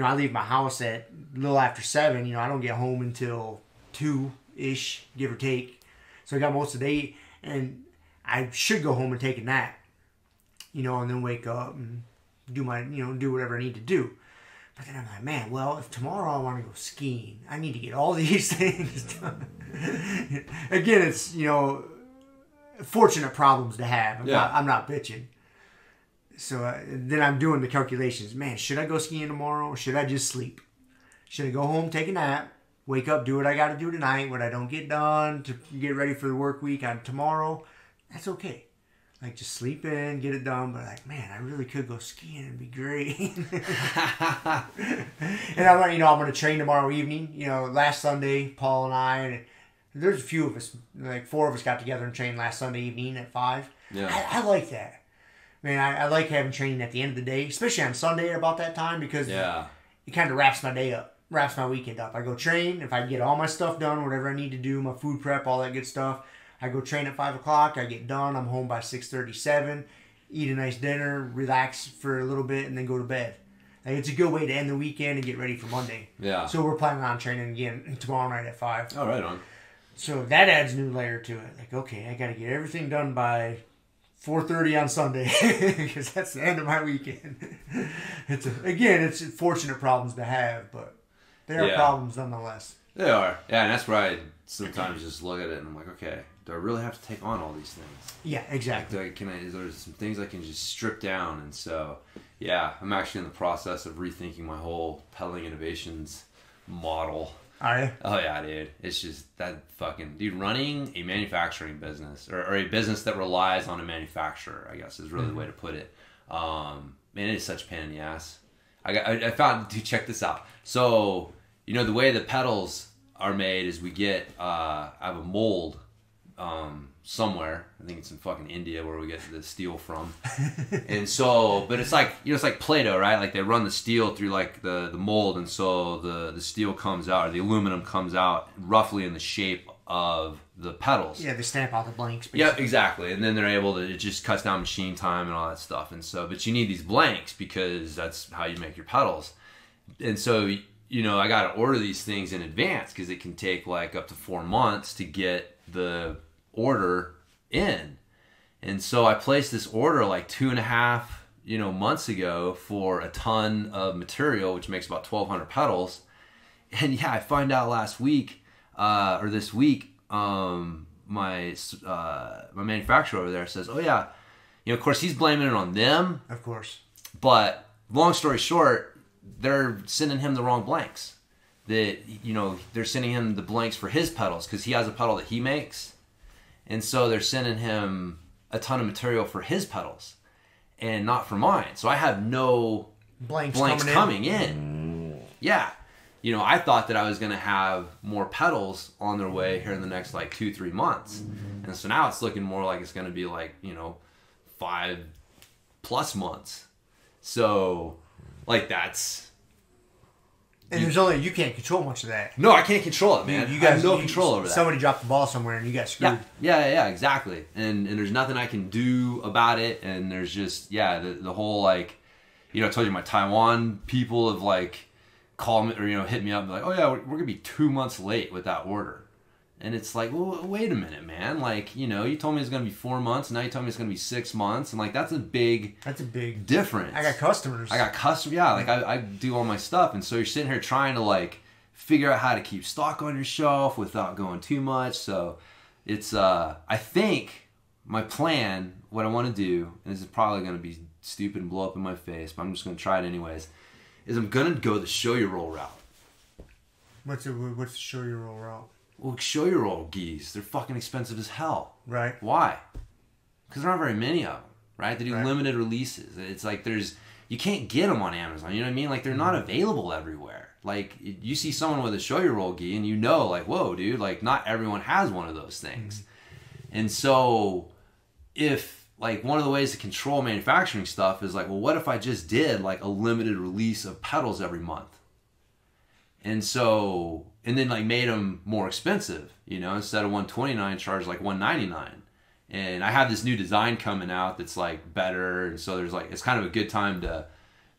B: I leave my house at a little after 7. I don't get home until 2-ish, give or take. So I got most of the day, and I should go home and take a nap, and then wake up and do whatever I need to do. But then I'm like, man, well, if tomorrow I want to go skiing, I need to get all these things done. Again, it's, fortunate problems to have. I'm not bitching. So then I'm doing the calculations. Man, should I go skiing tomorrow or should I just sleep? Should I go home, take a nap, wake up, do what I got to do tonight, what I don't get done to get ready for the work week on tomorrow? That's okay. Like, just sleep in, get it done. But like, man, I really could go skiing. It'd be great. And I'm going to train tomorrow evening. Last Sunday, Paul and I, there's a few of us, like 4 of us got together and trained last Sunday evening at 5.
C: Yeah.
B: I like that. Man, I like having training at the end of the day, especially on Sunday at about that time, because it kind of wraps my day up, wraps my weekend up. I go train. If I get all my stuff done, whatever I need to do, my food prep, all that good stuff, I go train at 5 o'clock. I get done. I'm home by 6:37, eat a nice dinner, relax for a little bit, and then go to bed. Like, it's a good way to end the weekend and get ready for Monday.
C: Yeah.
B: So we're planning on training again tomorrow night at 5.
C: Oh, right on.
B: So that adds a new layer to it. Like, okay, I got to get everything done by 4:30 on Sunday because that's the end of my weekend. It's fortunate problems to have, but they are problems nonetheless.
C: They are. Yeah, and that's where I sometimes just look at it and I'm like, okay, do I really have to take on all these things?
B: Yeah, exactly.
C: Like, is there some things I can just strip down? And so, yeah, I'm actually in the process of rethinking my whole pedaling innovations model.
B: Are you?
C: Oh yeah, dude. It's just that fucking dude running a manufacturing business or a business that relies on a manufacturer, I guess is really the way to put it. Man, it is such a pain in the ass. I found, to check this out. So, you know, the way the pedals are made is we get, I have a mold somewhere. I think it's in fucking India where we get the steel from. And so, but it's like, you know, it's like Play-Doh, right? Like they run the steel through like the mold, and so the steel comes out, or the aluminum comes out roughly in the shape of the pedals.
B: Yeah, they stamp out the blanks. Basically.
C: Yeah, exactly. And then they're able to, it just cuts down machine time and all that stuff. And so, but you need these blanks because that's how you make your pedals. And so, you know, I got to order these things in advance because it can take like up to 4 months to get the order in. And so I placed this order like 2.5, you know, months ago for a ton of material, which makes about 1,200 pedals. And yeah, I find out last week, or this week, my manufacturer over there says, oh yeah, you know, of course he's blaming it on them.
B: Of course.
C: But long story short, they're sending him the wrong blanks. That, you know, they're sending him the blanks for his pedals because he has a pedal that he makes. And so they're sending him a ton of material for his pedals and not for mine. So I have no blanks coming in. Yeah. You know, I thought that I was going to have more pedals on their way here in the next like 2-3 months. And so now it's looking more like it's going to be like, you know, 5+ months. So like that's...
B: And there's only, you can't control much of that.
C: No, I can't control it, man. You guys have no control over that.
B: Somebody dropped the ball somewhere and you got screwed.
C: Yeah, exactly. And there's nothing I can do about it. And there's just, the whole like, you know, I told you my Taiwan people have like called me or, you know, hit me up and be like, oh yeah, we're going to be 2 months late with that order. And it's like, well, wait a minute, man. Like, you know, you told me it's going to be 4 months. And now you told me it's going to be 6 months. And like, that's a big difference.
B: I got customers.
C: Yeah. Like I do all my stuff. And so you're sitting here trying to like figure out how to keep stock on your shelf without going too much. So it's, I think my plan, what I want to do, and this is probably going to be stupid and blow up in my face, but I'm just going to try it anyways, is I'm going to go the show your roll route.
B: What's the show your roll route?
C: Well, show your roll geese, they're fucking expensive as hell.
B: Right.
C: Why? Because there aren't very many of them, right? They do limited releases. It's like you can't get them on Amazon, you know what I mean? Like they're not available everywhere. Like you see someone with a show your roll gi and you know like, whoa, dude, like not everyone has one of those things. And so if like one of the ways to control manufacturing stuff is like, well, what if I just did like a limited release of pedals every month? And so, and then like made them more expensive, you know, instead of $129, charge like $199. And I have this new design coming out that's like better. And so there's like, it's kind of a good time to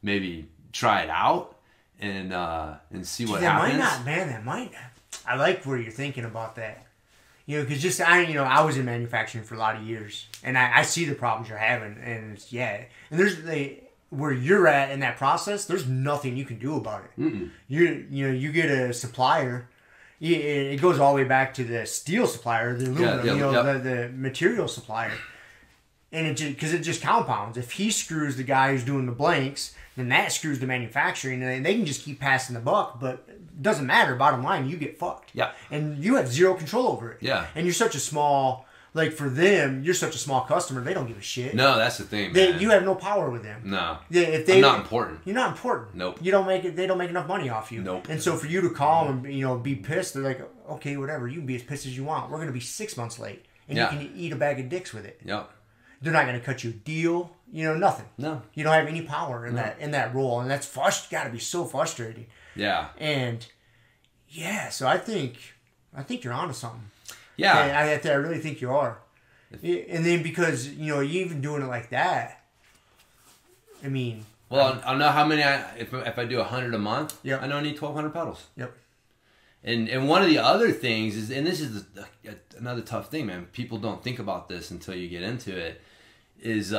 C: maybe try it out and see what happens.
B: That might not. I like where you're thinking about that. You know, because I was in manufacturing for a lot of years and I see the problems you're having and and where you're at in that process, there's nothing you can do about it.
C: Mm-mm.
B: You get a supplier. It goes all the way back to the steel supplier, the aluminum, the material supplier, and because it just compounds. If he screws the guy who's doing the blanks, then that screws the manufacturing, and they can just keep passing the buck. But it doesn't matter. Bottom line, you get fucked.
C: Yeah,
B: and you have zero control over it.
C: Yeah,
B: and you're such a small. Like, for them, you're such a small customer, they don't give a shit.
C: No, that's the thing, man.
B: You have no power with them.
C: No.
B: I'm
C: not important.
B: You're not important.
C: Nope.
B: They don't make enough money off you.
C: Nope.
B: And so for you to call them and, be pissed, they're like, okay, whatever, you can be as pissed as you want. We're going to be 6 months late. And you can eat a bag of dicks with it.
C: Yep.
B: They're not going to cut you a deal. Nothing.
C: No.
B: You don't have any power in that role. And that's got to be so frustrating.
C: Yeah.
B: And, so I think you're onto something.
C: Yeah.
B: I really think you are. And then because, you even doing it like that, I mean...
C: Well, I'll know how many, if I do 100 a month,
B: yep.
C: I know I need 1,200 pedals.
B: Yep.
C: And one of the other things is, and this is another tough thing, man, people don't think about this until you get into it, is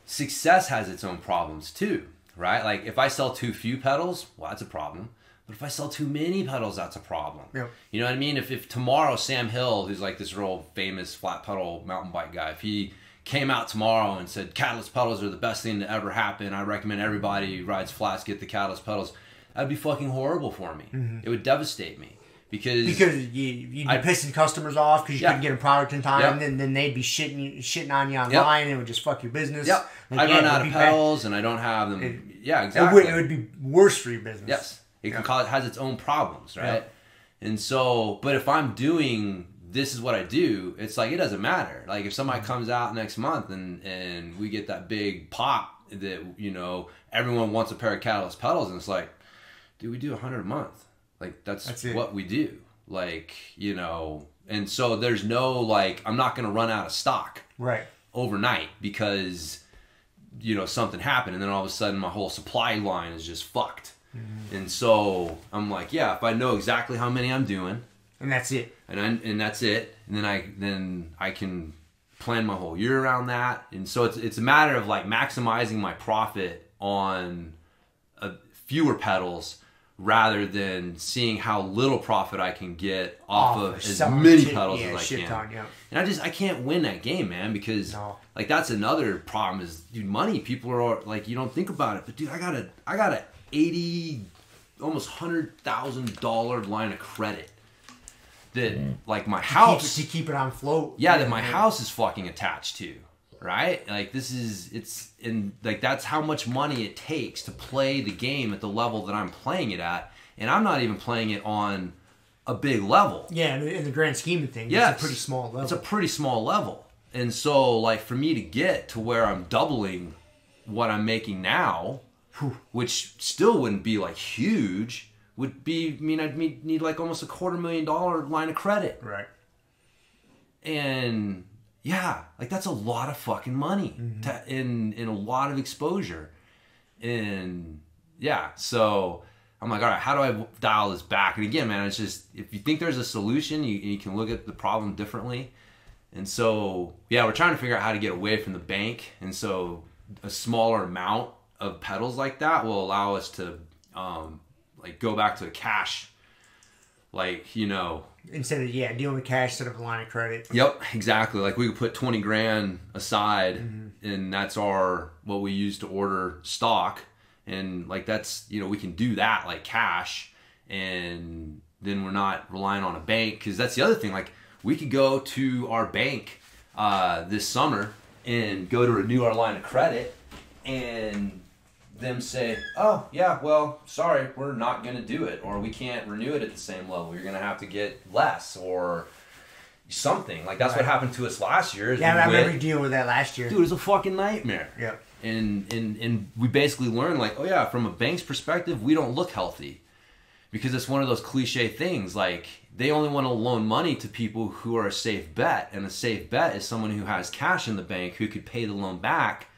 C: success has its own problems too, right? Like if I sell too few pedals, well, that's a problem. But if I sell too many pedals, that's a problem.
B: Yep.
C: You know what I mean? If tomorrow Sam Hill, who's like this real famous flat pedal mountain bike guy, if he came out tomorrow and said, Catalyst pedals are the best thing to ever happen, I recommend everybody who rides flats get the Catalyst pedals, that'd be fucking horrible for me. It would devastate me. Because
B: you'd be pissing customers off because you couldn't get a product in time, and then they'd be shitting on you online, and it would just fuck your business.
C: Yep.
B: Like,
C: I'd run out of pedals, and I don't have them.
B: Exactly. It would be worse for your business.
C: Yes. It has its own problems, right? Yep. And so, but if I'm doing, this is what I do, it's like, it doesn't matter. Like, if somebody comes out next month and we get that big pop that, you know, everyone wants a pair of Catalyst pedals, and it's like, dude, we do 100 a month. Like, that's what we do. Like, you know, and so there's no, like, I'm not going to run out of stock overnight because, you know, something happened, and then all of a sudden my whole supply line is just fucked. And so I'm like, yeah, if I know exactly how many I'm doing,
B: and that's it,
C: and that's it, and then I can plan my whole year around that. And so it's a matter of like maximizing my profit on fewer pedals, rather than seeing how little profit I can get off of as many pedals as I can. And I can't win that game, man, because like that's another problem is, dude, money. People are like, you don't think about it, but dude, I got a $80,000, almost $100,000 line of credit that like my house
B: to keep it on float.
C: Yeah, that my house is fucking attached to. Right? Like that's how much money it takes to play the game at the level that I'm playing it at. And I'm not even playing it on a big level.
B: Yeah, in the grand scheme of things, it's a pretty small level.
C: It's a pretty small level. And so, like, for me to get to where I'm doubling what I'm making now, which still wouldn't be, like, huge, would be, I'd need, like, almost $250,000 line of credit.
B: Right.
C: And... yeah, like that's a lot of fucking money in a lot of exposure. And yeah, so I'm like, all right, how do I dial this back? And again, man, it's just, if you think there's a solution, you can look at the problem differently. And so, yeah, we're trying to figure out how to get away from the bank. And so a smaller amount of pedals like that will allow us to like go back to a cash, like, you know,
B: instead of dealing with cash instead of a line of credit.
C: Yep, exactly. Like we could put 20 grand aside, and that's what we use to order stock, and like that's, you know, we can do that like cash, and then we're not relying on a bank, because that's the other thing. Like we could go to our bank this summer and go to renew our line of credit, and them say, oh yeah, well, sorry, we're not going to do it, or we can't renew it at the same level, you're going to have to get less or something. Like that's what happened to us last year.
B: Yeah, I remember dealing with that last year.
C: Dude, it was a fucking nightmare.
B: Yeah.
C: And we basically learned, like, oh yeah, from a bank's perspective, we don't look healthy, because it's one of those cliche things. Like they only want to loan money to people who are a safe bet, and a safe bet is someone who has cash in the bank who could pay the loan back.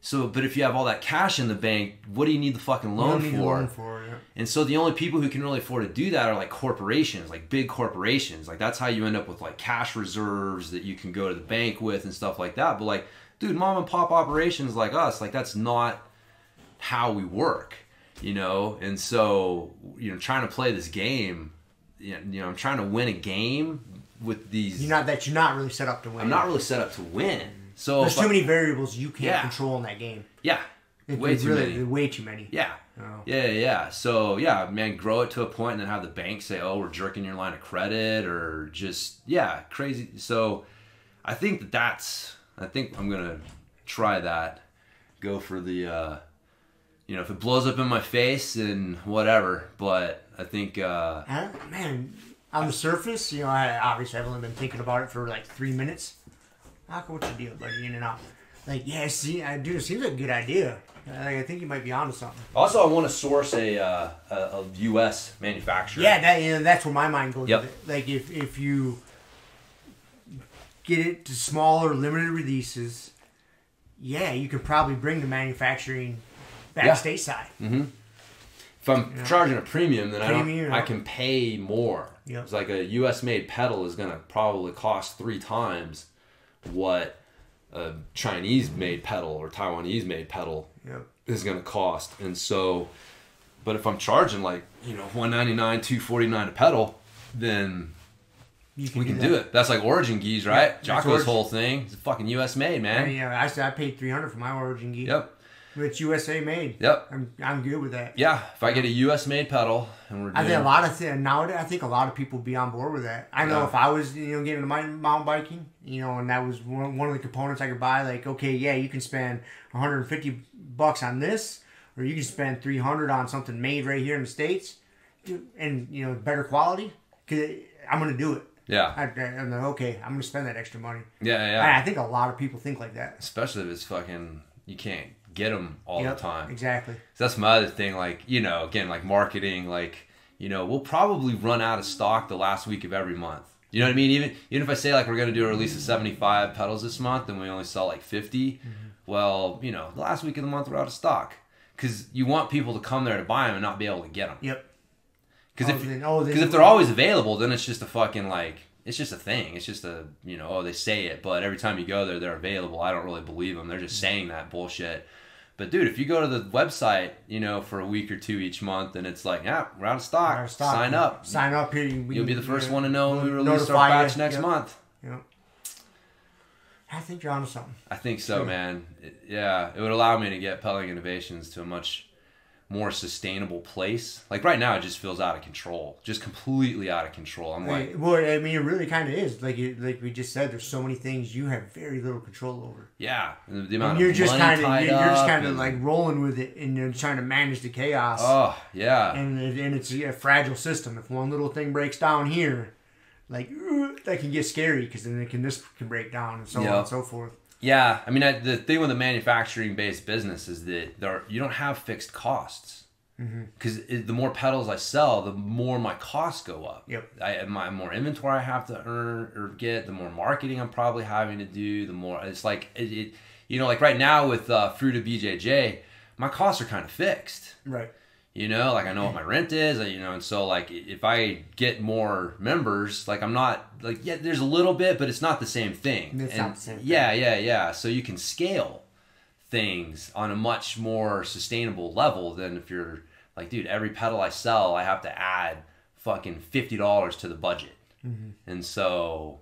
C: So, but if you have all that cash in the bank, what do you need the fucking loan for? And so the only people who can really afford to do that are like corporations, like big corporations. Like that's how you end up with like cash reserves that you can go to the bank with and stuff like that. But like, dude, mom and pop operations like us, like that's not how we work, you know? And so, you know, trying to play this game, you know, I'm trying to win a game with these.
B: You're not really set up to win.
C: I'm not really set up to win. So
B: there's too many variables you can't control in that game.
C: Yeah. Way too many. Yeah.
B: Oh.
C: Yeah. So, yeah, man, grow it to a point and then have the bank say, oh, we're jerking your line of credit, or just, crazy. So I think I think I'm going to try that. Go for the, you know, if it blows up in my face, and whatever. But I think...
B: man, on the surface, you know, I've only been thinking about it for like 3 minutes. What's your deal, buddy? In and out. Like, yeah, see, dude, it seems like a good idea. I think you might be onto something.
C: Also, I want to source a U.S. manufacturer.
B: Yeah, that's where my mind goes.
C: Yep.
B: With it. Like, if you get it to smaller, limited releases, you could probably bring the manufacturing back stateside.
C: Mm-hmm. If I'm charging a premium, then I can pay more.
B: Yep.
C: It's like a U.S. made pedal is going to probably cost 3 times what a Chinese made pedal or Taiwanese made pedal is going to cost. And so, but if I'm charging like, you know, $199, $249 a pedal, then we can do it. That's like Origin Geese, right? Jocko's whole thing. It's a fucking US made, man.
B: I paid $300 for my Origin Geese.
C: Yep.
B: It's USA made.
C: Yep.
B: I'm good with that.
C: Yeah, if I get a US made pedal and we're doing...
B: I think a lot of nowadays, I think a lot of people be on board with that. I know if I was, getting into mountain biking, and that was one of the components I could buy, like, okay, yeah, you can spend $150 on this, or you can spend $300 on something made right here in the States, and, better quality, because I'm going to do it.
C: Yeah.
B: I'm like, okay, I'm going to spend that extra money.
C: Yeah.
B: And I think a lot of people think like that.
C: Especially if it's fucking... You can't get them all the time.
B: Exactly.
C: So that's my other thing. Like, again, like marketing, like, we'll probably run out of stock the last week of every month. You know what I mean? Even if I say like we're going to do a release of 75 pedals this month and we only sell like 50, well, the last week of the month we're out of stock. Because you want people to come there to buy them and not be able to get them.
B: Yep.
C: Because if they're always available, then it's just a fucking like... It's just a thing. It's just they say it, but every time you go there, they're available. I don't really believe them. They're just saying that bullshit. But dude, if you go to the website, for a week or two each month, and it's like, yeah, we're out of stock. Sign up.
B: Sign up here.
C: You'll be the first one to know when we release our batch next month.
B: Yep. I think you're onto something.
C: I think so, man. It would allow me to get Pedaling Innovations to a much more sustainable place. Like right now, it just feels out of control, just completely out of control. I'm like,
B: well, I mean, it really kind of is. Like we just said, there's so many things you have very little control over.
C: Yeah, the amount
B: you're
C: of
B: just
C: money
B: kind of
C: and...
B: like rolling with it, and you're trying to manage the chaos.
C: Oh yeah,
B: and it's a fragile system. If one little thing breaks down here, like that can get scary because then this can break down and so on and so forth.
C: Yeah, I mean, the thing with a manufacturing-based business is that you don't have fixed costs. Because the more pedals I sell, the more my costs go up.
B: Yep.
C: My more inventory I have to earn or get, the more marketing I'm probably having to do, the more... It's like, like right now with Fruit of BJJ, my costs are kind of fixed.
B: Right.
C: Like I know what my rent is, and so like if I get more members, like I'm not like there's a little bit, but it's not the same thing.
B: It's not the same thing.
C: Yeah. So you can scale things on a much more sustainable level than if you're like, dude, every pedal I sell, I have to add fucking $50 to the budget, and so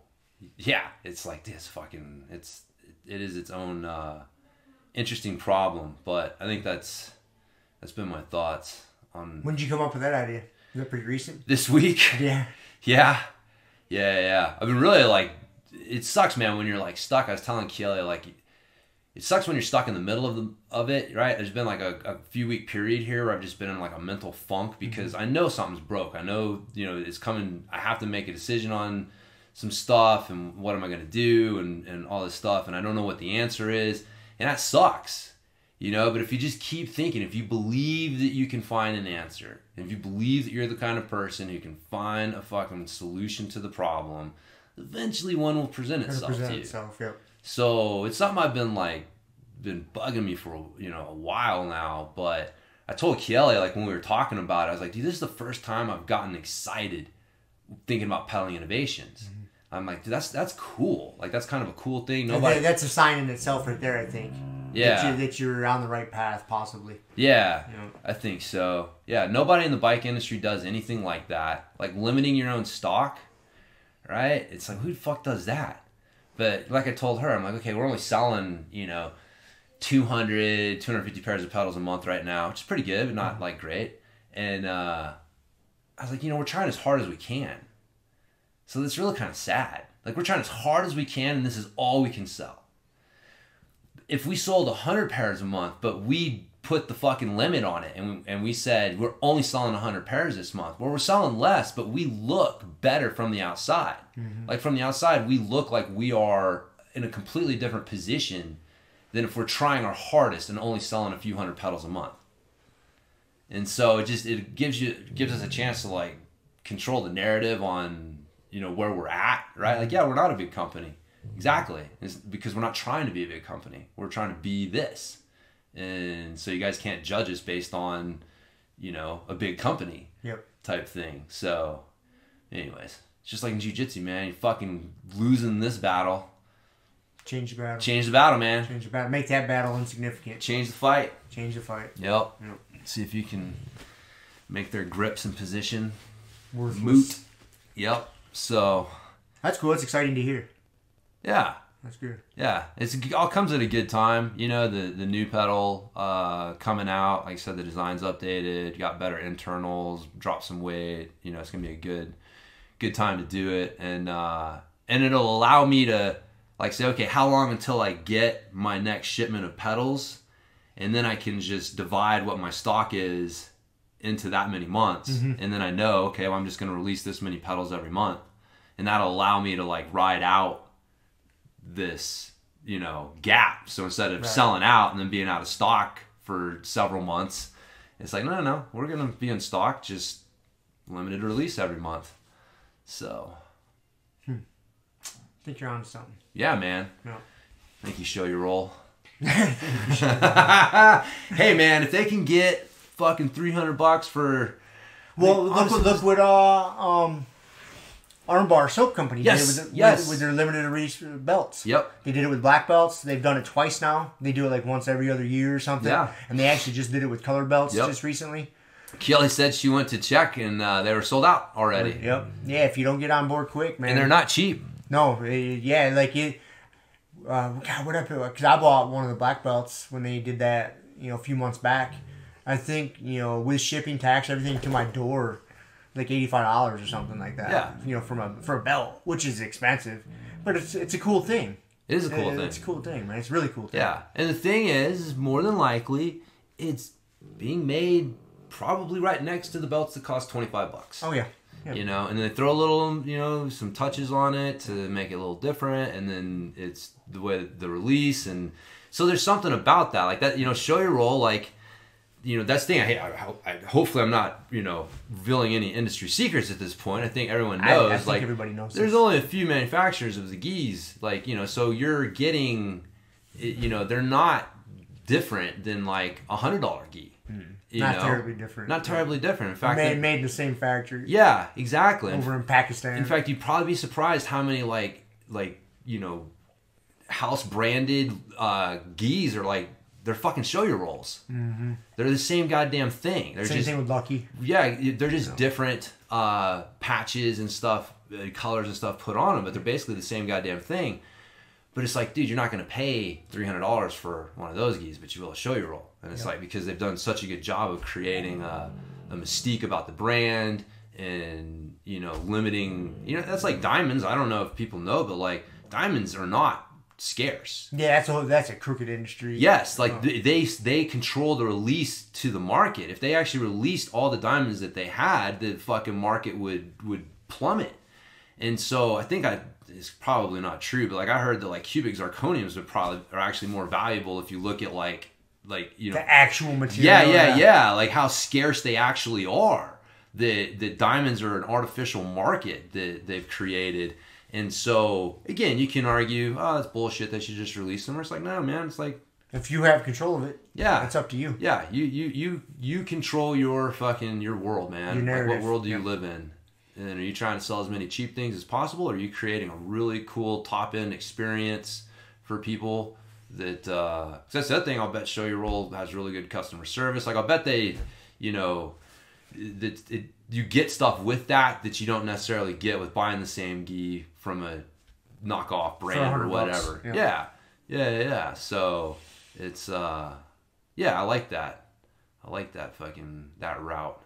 C: it's like this fucking it is its own interesting problem, but I think that's been my thoughts on...
B: When did you come up with that idea? Is that pretty recent?
C: This week? Yeah. I've been really like... It sucks, man, when you're like stuck. I was telling Kelly, like... It sucks when you're stuck in the middle of it, right? There's been like a few week period here where I've just been in like a mental funk because I know something's broke. I know, it's coming. I have to make a decision on some stuff and what am I going to do and all this stuff. And I don't know what the answer is. And that sucks. But if you just keep thinking, if you believe that you can find an answer, if you believe that you're the kind of person who can find a fucking solution to the problem, eventually one will present itself to you.
B: Yep.
C: So it's something I've been bugging me for a while now. But I told Kelly, like when we were talking about it, I was like, dude, this is the first time I've gotten excited thinking about Pedaling Innovations. I'm like, dude, that's cool. Like that's kind of a cool thing.
B: That's a sign in itself right there, I think.
C: Yeah.
B: That you're on the right path, possibly.
C: Yeah, I think so. Yeah, nobody in the bike industry does anything like that. Like limiting your own stock, right? It's like, who the fuck does that? But like I told her, I'm like, okay, we're only selling, 250 pairs of pedals a month right now, which is pretty good, but not like great. And I was like, we're trying as hard as we can. So that's really kind of sad. Like we're trying as hard as we can, and this is all we can sell. If we sold 100 pairs a month, but we put the fucking limit on it, and we said we're only selling 100 pairs this month, well, we're selling less, but we look better from the outside. Like from the outside, we look like we are in a completely different position than if we're trying our hardest and only selling a few hundred pedals a month. And so it gives us a chance to like control the narrative on where we're at, right? Like, yeah, we're not a big company. Exactly. It's because we're not trying to be a big company. We're trying to be this. And so you guys can't judge us based on, a big company type thing. So anyways, it's just like in jiu-jitsu, man. You're fucking losing this battle.
B: Change the battle.
C: Change the battle, man.
B: Change the battle. Make that battle insignificant.
C: Change the fight.
B: Change the fight.
C: Yep. See if you can make their grips and position
B: worthless.
C: moot. Yep. So
B: that's cool. It's exciting to hear.
C: Yeah.
B: That's good.
C: Yeah, it all comes at a good time. You know, the new pedal coming out. Like I said, the design's updated, got better internals, dropped some weight. You know, it's gonna be a good time to do it, and it'll allow me to like say, okay, how long until I get my next shipment of pedals, and then I can just divide what my stock is into that many months, and then I know, okay, well, I'm just gonna release this many pedals every month, and that'll allow me to like ride out this, you know, gap. So instead of selling out and then being out of stock for several months, it's like, no, we're gonna be in stock, just limited release every month. So
B: I think you're onto something.
C: Yeah, man.
B: Yeah.
C: I think you show your role. Hey man, if they can get fucking $300 for
B: look what Armbar Soap Company did with their limited release belts.
C: Yep.
B: They did it with black belts. They've done it twice now. They do it like once every other year or something.
C: Yeah.
B: And they actually just did it with colored belts just recently.
C: Kelly said she went to check and they were sold out already.
B: Yep. Yeah, if you don't get on board quick, man.
C: And they're not cheap.
B: No. Yeah, like it. God, what happened? Because I bought one of the black belts when they did that, you know, a few months back. I think, you know, with shipping, tax, everything to my door, like $85 or something like that.
C: Yeah.
B: You know, for a belt, which is expensive, but it's a cool thing.
C: It is a cool thing.
B: It's a cool thing, man. It's a really cool thing.
C: Yeah. And the thing is more than likely, it's being made probably right next to the belts that cost $25.
B: Oh, yeah.
C: You know, and then they throw a little, you know, some touches on it to make it a little different, and then it's the way the release, and so there's something about that, like that, you know, show your role, like, you know, that's the thing. Hopefully I'm not, you know, revealing any industry secrets at this point. I think everyone knows.
B: I think
C: like
B: everybody knows.
C: There's only a few manufacturers of the gis, like, you know, so you're getting, you know, they're not different than like $100 gi.
B: Not terribly different.
C: Not terribly different. In fact,
B: made in the same factory.
C: Yeah, exactly.
B: Over in Pakistan.
C: In fact, you'd probably be surprised how many like you know, house branded gis are like, they're fucking show your rolls. Mm-hmm. They're the same goddamn thing. They're
B: same thing with Lucky.
C: Yeah, they're just different patches and stuff, colors and stuff put on them, but they're basically the same goddamn thing. But it's like, dude, you're not going to pay $300 for one of those gis, but you will a show your roll. And it's like, because they've done such a good job of creating a mystique about the brand and, you know, limiting, you know, that's like diamonds. I don't know if people know, but like diamonds are not scarce.
B: Yeah, that's a crooked industry.
C: Yes, like they control the release to the market. If they actually released all the diamonds that they had, the fucking market would plummet. And so I think it's probably not true, but like I heard that like cubic zirconiums are actually more valuable if you look at like you know,
B: the actual material.
C: Yeah, like how scarce they actually are. The diamonds are an artificial market that they've created. And so, again, you can argue, oh, it's bullshit, they should just release them. Or it's like, no, man, it's like...
B: If you have control of it,
C: yeah,
B: it's up to you.
C: Yeah, you control your world, man.
B: Your narrative.
C: Like, what world do you live in? And are you trying to sell as many cheap things as possible? Or are you creating a really cool top-end experience for people that... that's the other thing, I'll bet Show Your Roll has really good customer service. Like, I'll bet they, you know... you get stuff with that you don't necessarily get with buying the same gi from a knockoff brand or whatever. Yeah. So it's I like that. I like that that route.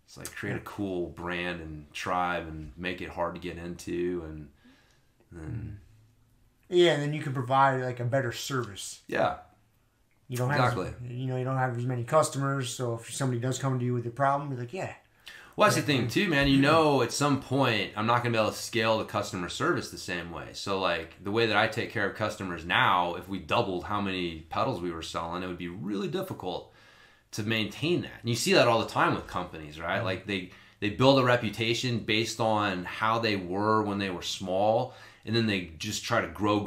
C: It's like create a cool brand and tribe and make it hard to get into and
B: and then you can provide like a better service.
C: Yeah.
B: You don't have you don't have as many customers, so if somebody does come to you with a problem, you're like, yeah.
C: Well, that's the thing too, man. You know, at some point, I'm not going to be able to scale the customer service the same way. So, like, the way that I take care of customers now, if we doubled how many pedals we were selling, it would be really difficult to maintain that. And you see that all the time with companies, right? Like, they build a reputation based on how they were when they were small, and then they just try to grow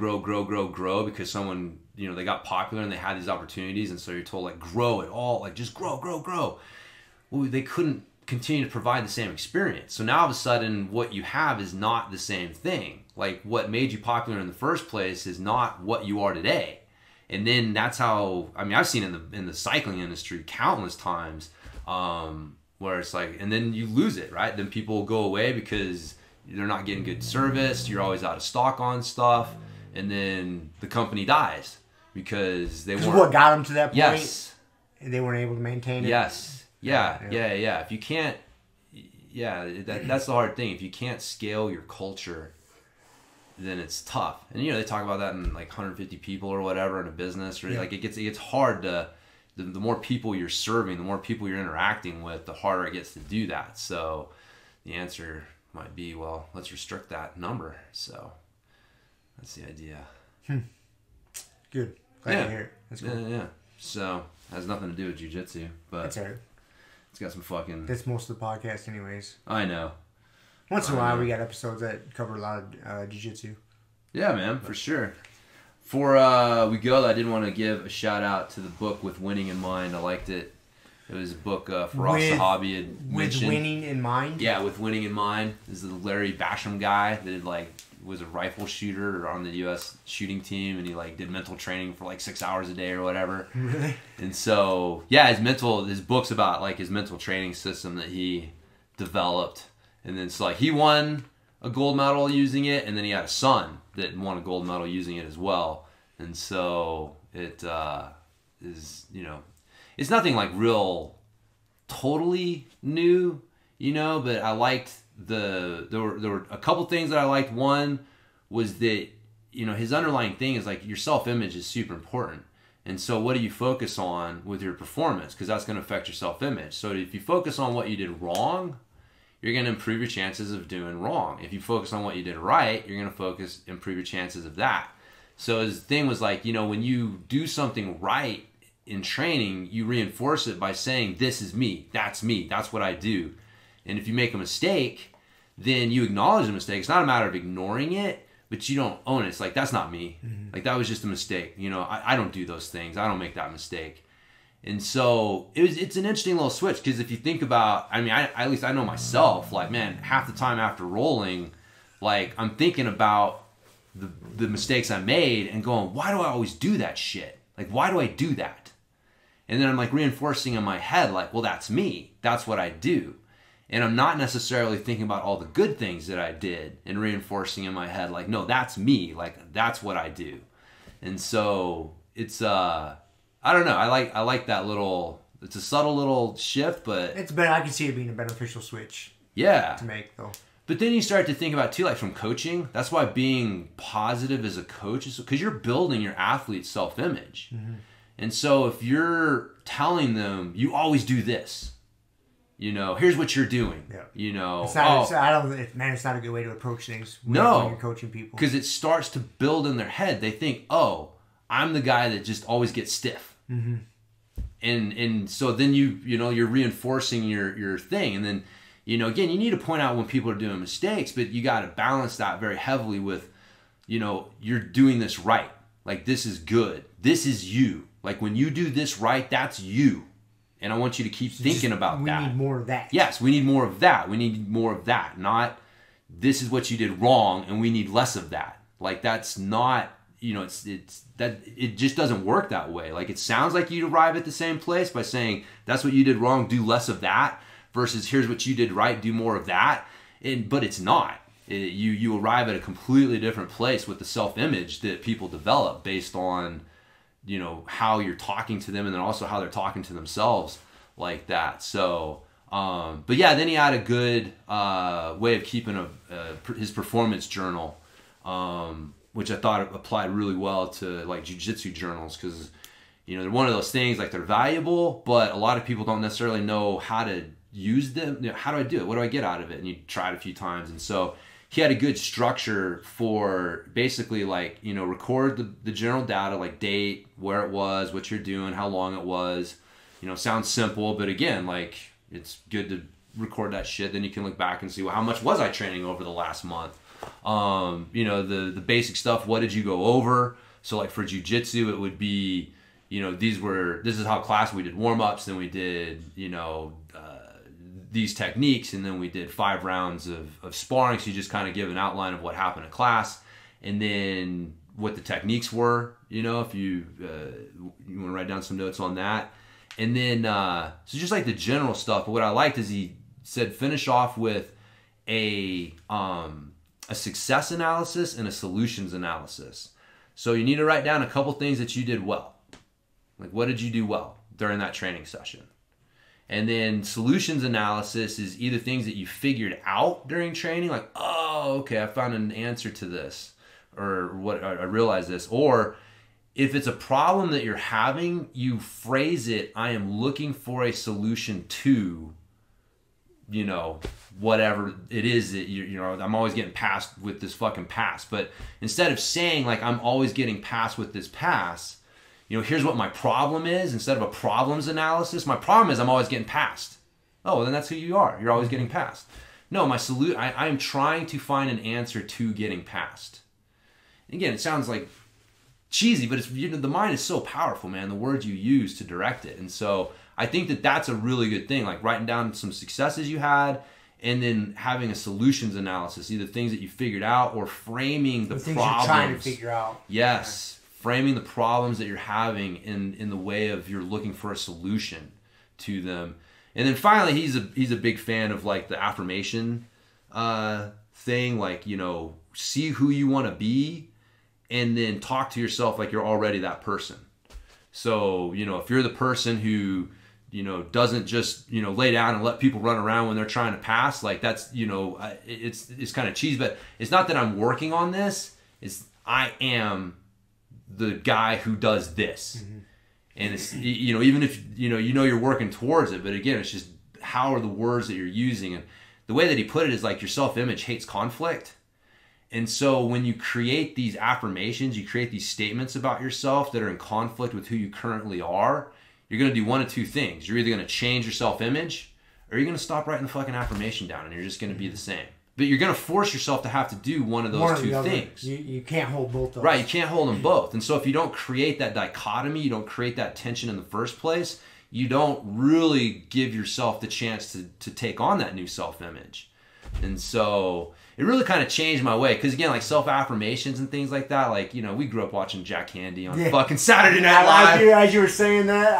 C: because someone, you know, they got popular and they had these opportunities, and so you're told, like, grow it all, like, just grow. Well, they couldn't continue to provide the same experience. So now all of a sudden what you have is not the same thing. Like what made you popular in the first place is not what you are today. And then that's how, I mean, I've seen in the cycling industry countless times where it's like, and then you lose it, right? Then people go away because they're not getting good service. You're always out of stock on stuff. and then the company dies because they weren't.
B: What got them to that point?
C: Yes.
B: They weren't able to maintain it.
C: Yes. Yeah. If you can't, that's the hard thing. If you can't scale your culture, then it's tough. And they talk about that in like 150 people or whatever in a business, or like it gets hard to. The more people you're serving, the more people you're interacting with, the harder it gets to do that. So the answer might be, well, let's restrict that number. So that's the idea.
B: Good. Glad to hear it. That's cool.
C: Yeah. So it has nothing to do with jiu-jitsu, but
B: that's all right.
C: It's got some fucking...
B: That's most of the podcast anyways.
C: I know.
B: Once in a while, we got episodes that cover a lot of jiu-jitsu.
C: Yeah, man, for sure. Before we go, I did want to give a shout out to the book With Winning in Mind. I liked it. It was a book Faraz Sahabi had mentioned.
B: With winning in mind?
C: Yeah, With Winning in Mind. This is the Larry Basham guy that was a rifle shooter on the U.S. shooting team, and he did mental training for 6 hours a day or whatever.
B: Really?
C: And so, yeah, his book's about his mental training system that he developed. And then so he won a gold medal using it, and then he had a son that won a gold medal using it as well. And so it is, it's nothing real totally new, but I liked there were a couple things that I liked. One was that, his underlying thing is your self-image is super important. And so what do you focus on with your performance? Because that's going to affect your self-image. So if you focus on what you did wrong, you're going to improve your chances of doing wrong. If you focus on what you did right, you're going to improve your chances of that. So his thing was when you do something right in training, you reinforce it by saying, this is me, that's what I do. And if you make a mistake, then you acknowledge the mistake. It's not a matter of ignoring it, but you don't own it. It's that's not me. Mm-hmm. That was just a mistake. I don't do those things. I don't make that mistake. And so it's an interesting little switch, because if you think about, at least I know myself, half the time after rolling, I'm thinking about the mistakes I made and going, why do I always do that shit? Why do I do that? And then I'm reinforcing in my head, well, that's me. That's what I do. And I'm not necessarily thinking about all the good things that I did and reinforcing in my head, no, that's me. That's what I do. And so it's, I don't know. I like that little. It's a subtle little shift, but
B: it's better. I can see it being a beneficial switch.
C: Yeah.
B: To make though.
C: But then you start to think about too, from coaching. That's why being positive as a coach is because you're building your athlete's self-image. Mm-hmm. And so if you're telling them you always do this, here's what you're doing. Yeah.
B: It's not, it's not a good way to approach things. When you're coaching people, because
C: it starts to build in their head. They think, oh, I'm the guy that just always gets stiff. Mm-hmm. And so then you're reinforcing your thing, and then again, you need to point out when people are doing mistakes, but you got to balance that very heavily with you're doing this right, this is good, this is you, when you do this right, that's you, and I want you to keep thinking about that.
B: We need more of that.
C: Yes, we need more of that. We need more of that, not this is what you did wrong and we need less of that. That's not, it's that it just doesn't work that way. It sounds like you arrive at the same place by saying that's what you did wrong, do less of that, versus here's what you did right, do more of that. But it's not. You arrive at a completely different place with the self-image that people develop based on how you're talking to them, and then also how they're talking to themselves like that. So but yeah, then he had a good way of keeping his performance journal, which I thought applied really well to jiu-jitsu journals, because they're one of those things, they're valuable, but a lot of people don't necessarily know how to use them. How do I do it? What do I get out of it? And you try it a few times. And so he had a good structure for basically record the general data, date, where it was, what you're doing, how long it was. Sounds simple, but again, it's good to record that shit. Then you can look back and see, well, how much was I training over the last month? The basic stuff, what did you go over? So for jiu-jitsu, it would be, this is how class we did warm-ups, then we did, these techniques, and then we did 5 rounds of sparring. So you just kind of give an outline of what happened in class, and then what the techniques were, if you want to write down some notes on that. And then, so just the general stuff. But what I liked is he said, finish off with a success analysis and a solutions analysis. So you need to write down a couple things that you did well. Like, what did you do well during that training session? And then solutions analysis is either things that you figured out during training, like, oh, okay, I found an answer to this, or what I realized this. Or if it's a problem that you're having, you phrase it, I am looking for a solution to, you know, whatever it is that you know, I'm always getting passed with this fucking pass. But instead of saying like, I'm always getting passed with this pass, you know, here's what my problem is. Instead of a problems analysis, my problem is I'm always getting passed. Oh, well, then that's who you are. You're always getting passed. No, I am trying to find an answer to getting passed. Again, it sounds like cheesy, but it's, you know, the mind is so powerful, man. The words you use to direct it. And so I think that that's a really good thing. Like writing down some successes you had, and then having a solutions analysis, either things that you figured out or framing the
B: things
C: problems.
B: you're trying to figure out.
C: Yes. Framing the problems that you're having in the way of you're looking for a solution to them. And then finally, he's a big fan of like the affirmation thing, like, you know, see who you want to be and then talk to yourself like you're already that person. So, you know, if you're the person who, you know, doesn't just, you know, lay down and let people run around when they're trying to pass, like that's, you know, it's kind of cheesy, but it's not that I'm working on this. It's I am the guy who does this. Mm-hmm. And it's, you know, even if, you know, you're working towards it, but again, it's just how are the words that you're using. And the way that he put it is like your self-image hates conflict. And so when you create these affirmations, you create these statements about yourself that are in conflict with who you currently are, you're going to do one of two things. You're either going to change your self-image, or you're going to stop writing the fucking affirmation down and you're just going to be the same. But you're going to force yourself to have to do one of those two things.
B: You can't hold both those.
C: Right, you can't hold them both. And so if you don't create that dichotomy, you don't create that tension in the first place, you don't really give yourself the chance to take on that new self-image. And so it really kind of changed my way. Because again, like self-affirmations and things like that, like, you know, we grew up watching Jack Handy on fucking Saturday Night Live.
B: As you were saying that,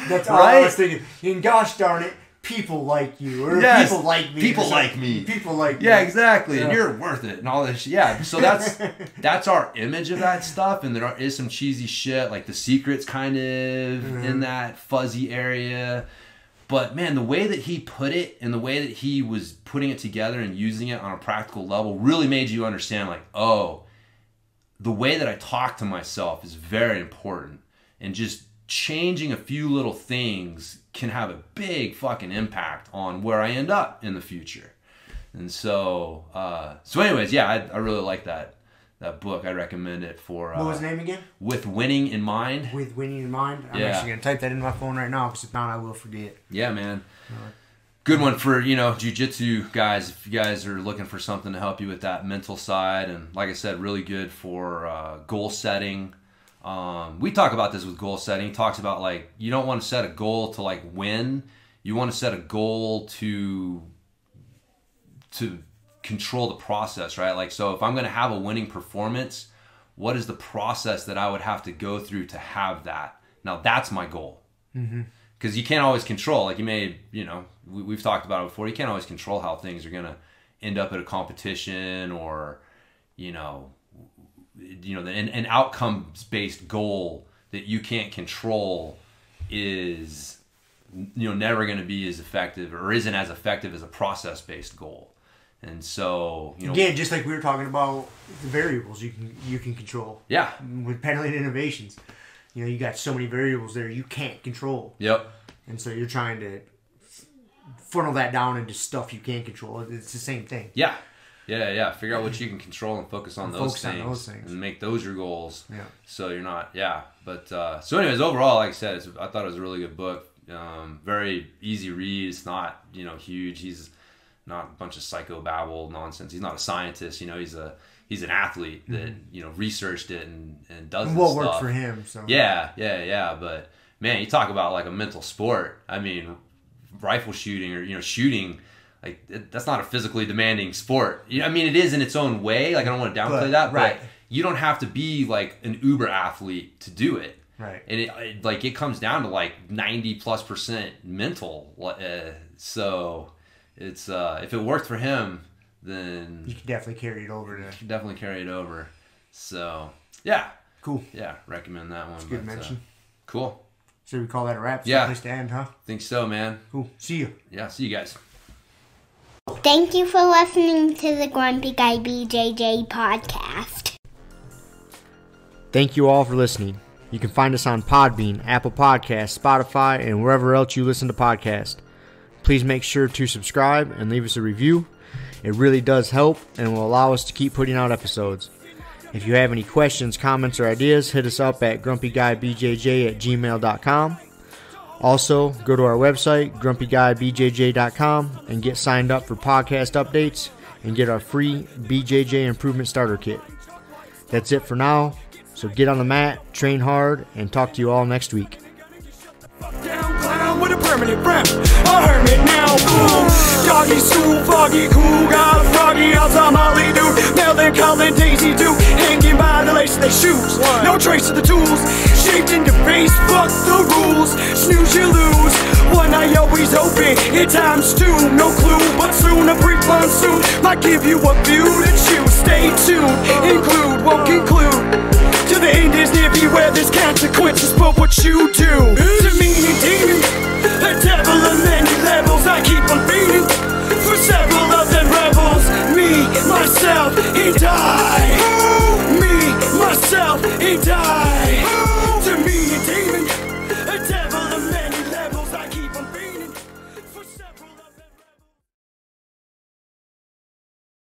B: that's all I was thinking. And gosh darn it, people like you, or people like me.
C: People like me.
B: People like me.
C: Yeah, exactly. Yeah. And you're worth it and all this shit. Yeah, so that's our image of that stuff. And there is some cheesy shit, like The Secret's kind of in that fuzzy area. But man, the way that he put it and the way that he was putting it together and using it on a practical level really made you understand, like, oh, the way that I talk to myself is very important. And just changing a few little things can have a big fucking impact on where I end up in the future. And so, anyways, yeah, I really like that book. I recommend it for...
B: what was the name again?
C: With Winning in Mind.
B: With Winning in Mind? I'm actually going to type that in my phone right now, because if not, I will forget.
C: Yeah, man. Good one for, you know, jiu-jitsu guys. If you guys are looking for something to help you with that mental side. And like I said, really good for goal setting. We talk about this with goal setting. He talks about, like, you don't want to set a goal to, like, win. You want to set a goal to control the process, right? Like, so if I'm going to have a winning performance, what is the process that I would have to go through to have that? Now, that's my goal. Because you can't always control. Like, you may, you know, we've talked about it before. You can't always control how things are going to end up at a competition, or, you know, an outcomes-based goal that you can't control is, you know, never going to be as effective, or isn't as effective as a process-based goal. And so, you know,
B: again, just like we were talking about the variables you can control.
C: Yeah.
B: With penalty innovations, you know, you got so many variables there you can't control.
C: Yep.
B: And so you're trying to funnel that down into stuff you can control. It's the same thing.
C: Yeah. Yeah. Figure out what you can control and focus on those things and make those your goals. Yeah. So you're not, But so anyways, overall, like I said, I thought it was a really good book. Very easy read. It's not, you know, huge. He's not a bunch of psychobabble nonsense. He's not a scientist. You know, he's an athlete that, you know, researched it and does this stuff.
B: What worked for him. So
C: Yeah. But man, you talk about like a mental sport. I mean, rifle shooting, or, you know, shooting, like, that's not a physically demanding sport. I mean, it is in its own way. Like, I don't want to downplay that, but you don't have to be like an uber athlete to do it.
B: Right.
C: And it comes down to like 90+% mental. So it's if it worked for him, then
B: you can definitely carry it over.
C: So Yeah.
B: Cool.
C: Yeah, recommend that one.
B: That's a good mention.
C: Cool.
B: So we call that a wrap?
C: Yeah.
B: Place to end, huh?
C: Think so, man.
B: Cool. See you.
C: Yeah, see you guys.
A: Thank you for listening to the Grumpy Guy BJJ Podcast.
B: Thank you all for listening. You can find us on Podbean, Apple Podcasts, Spotify, and wherever else you listen to podcasts. Please make sure to subscribe and leave us a review. It really does help and will allow us to keep putting out episodes. If you have any questions, comments, or ideas, hit us up at grumpyguybjj@gmail.com. Also, go to our website, grumpyguybjj.com, and get signed up for podcast updates and get our free BJJ Improvement Starter Kit. That's it for now, so get on the mat, train hard, and talk to you all next week.
D: With a permanent rep, a hermit now, boom. Doggy stool, foggy, cool, got a froggy outside Molly dude. Melvin, Colin, Daisy Duke, hanging by the lace of their shoes. No trace of the tools, shaped in your face, fuck the rules. Snooze, you lose. One eye always open, in times two, no clue. But soon a brief monsoon might give you a view to choose. Stay tuned, include, won't conclude. To the end is near, beware there's consequences for what you do. To me and demon, a devil of many levels, I keep on feeding. For several of them rebels, me, myself, and I. Me, myself, and I.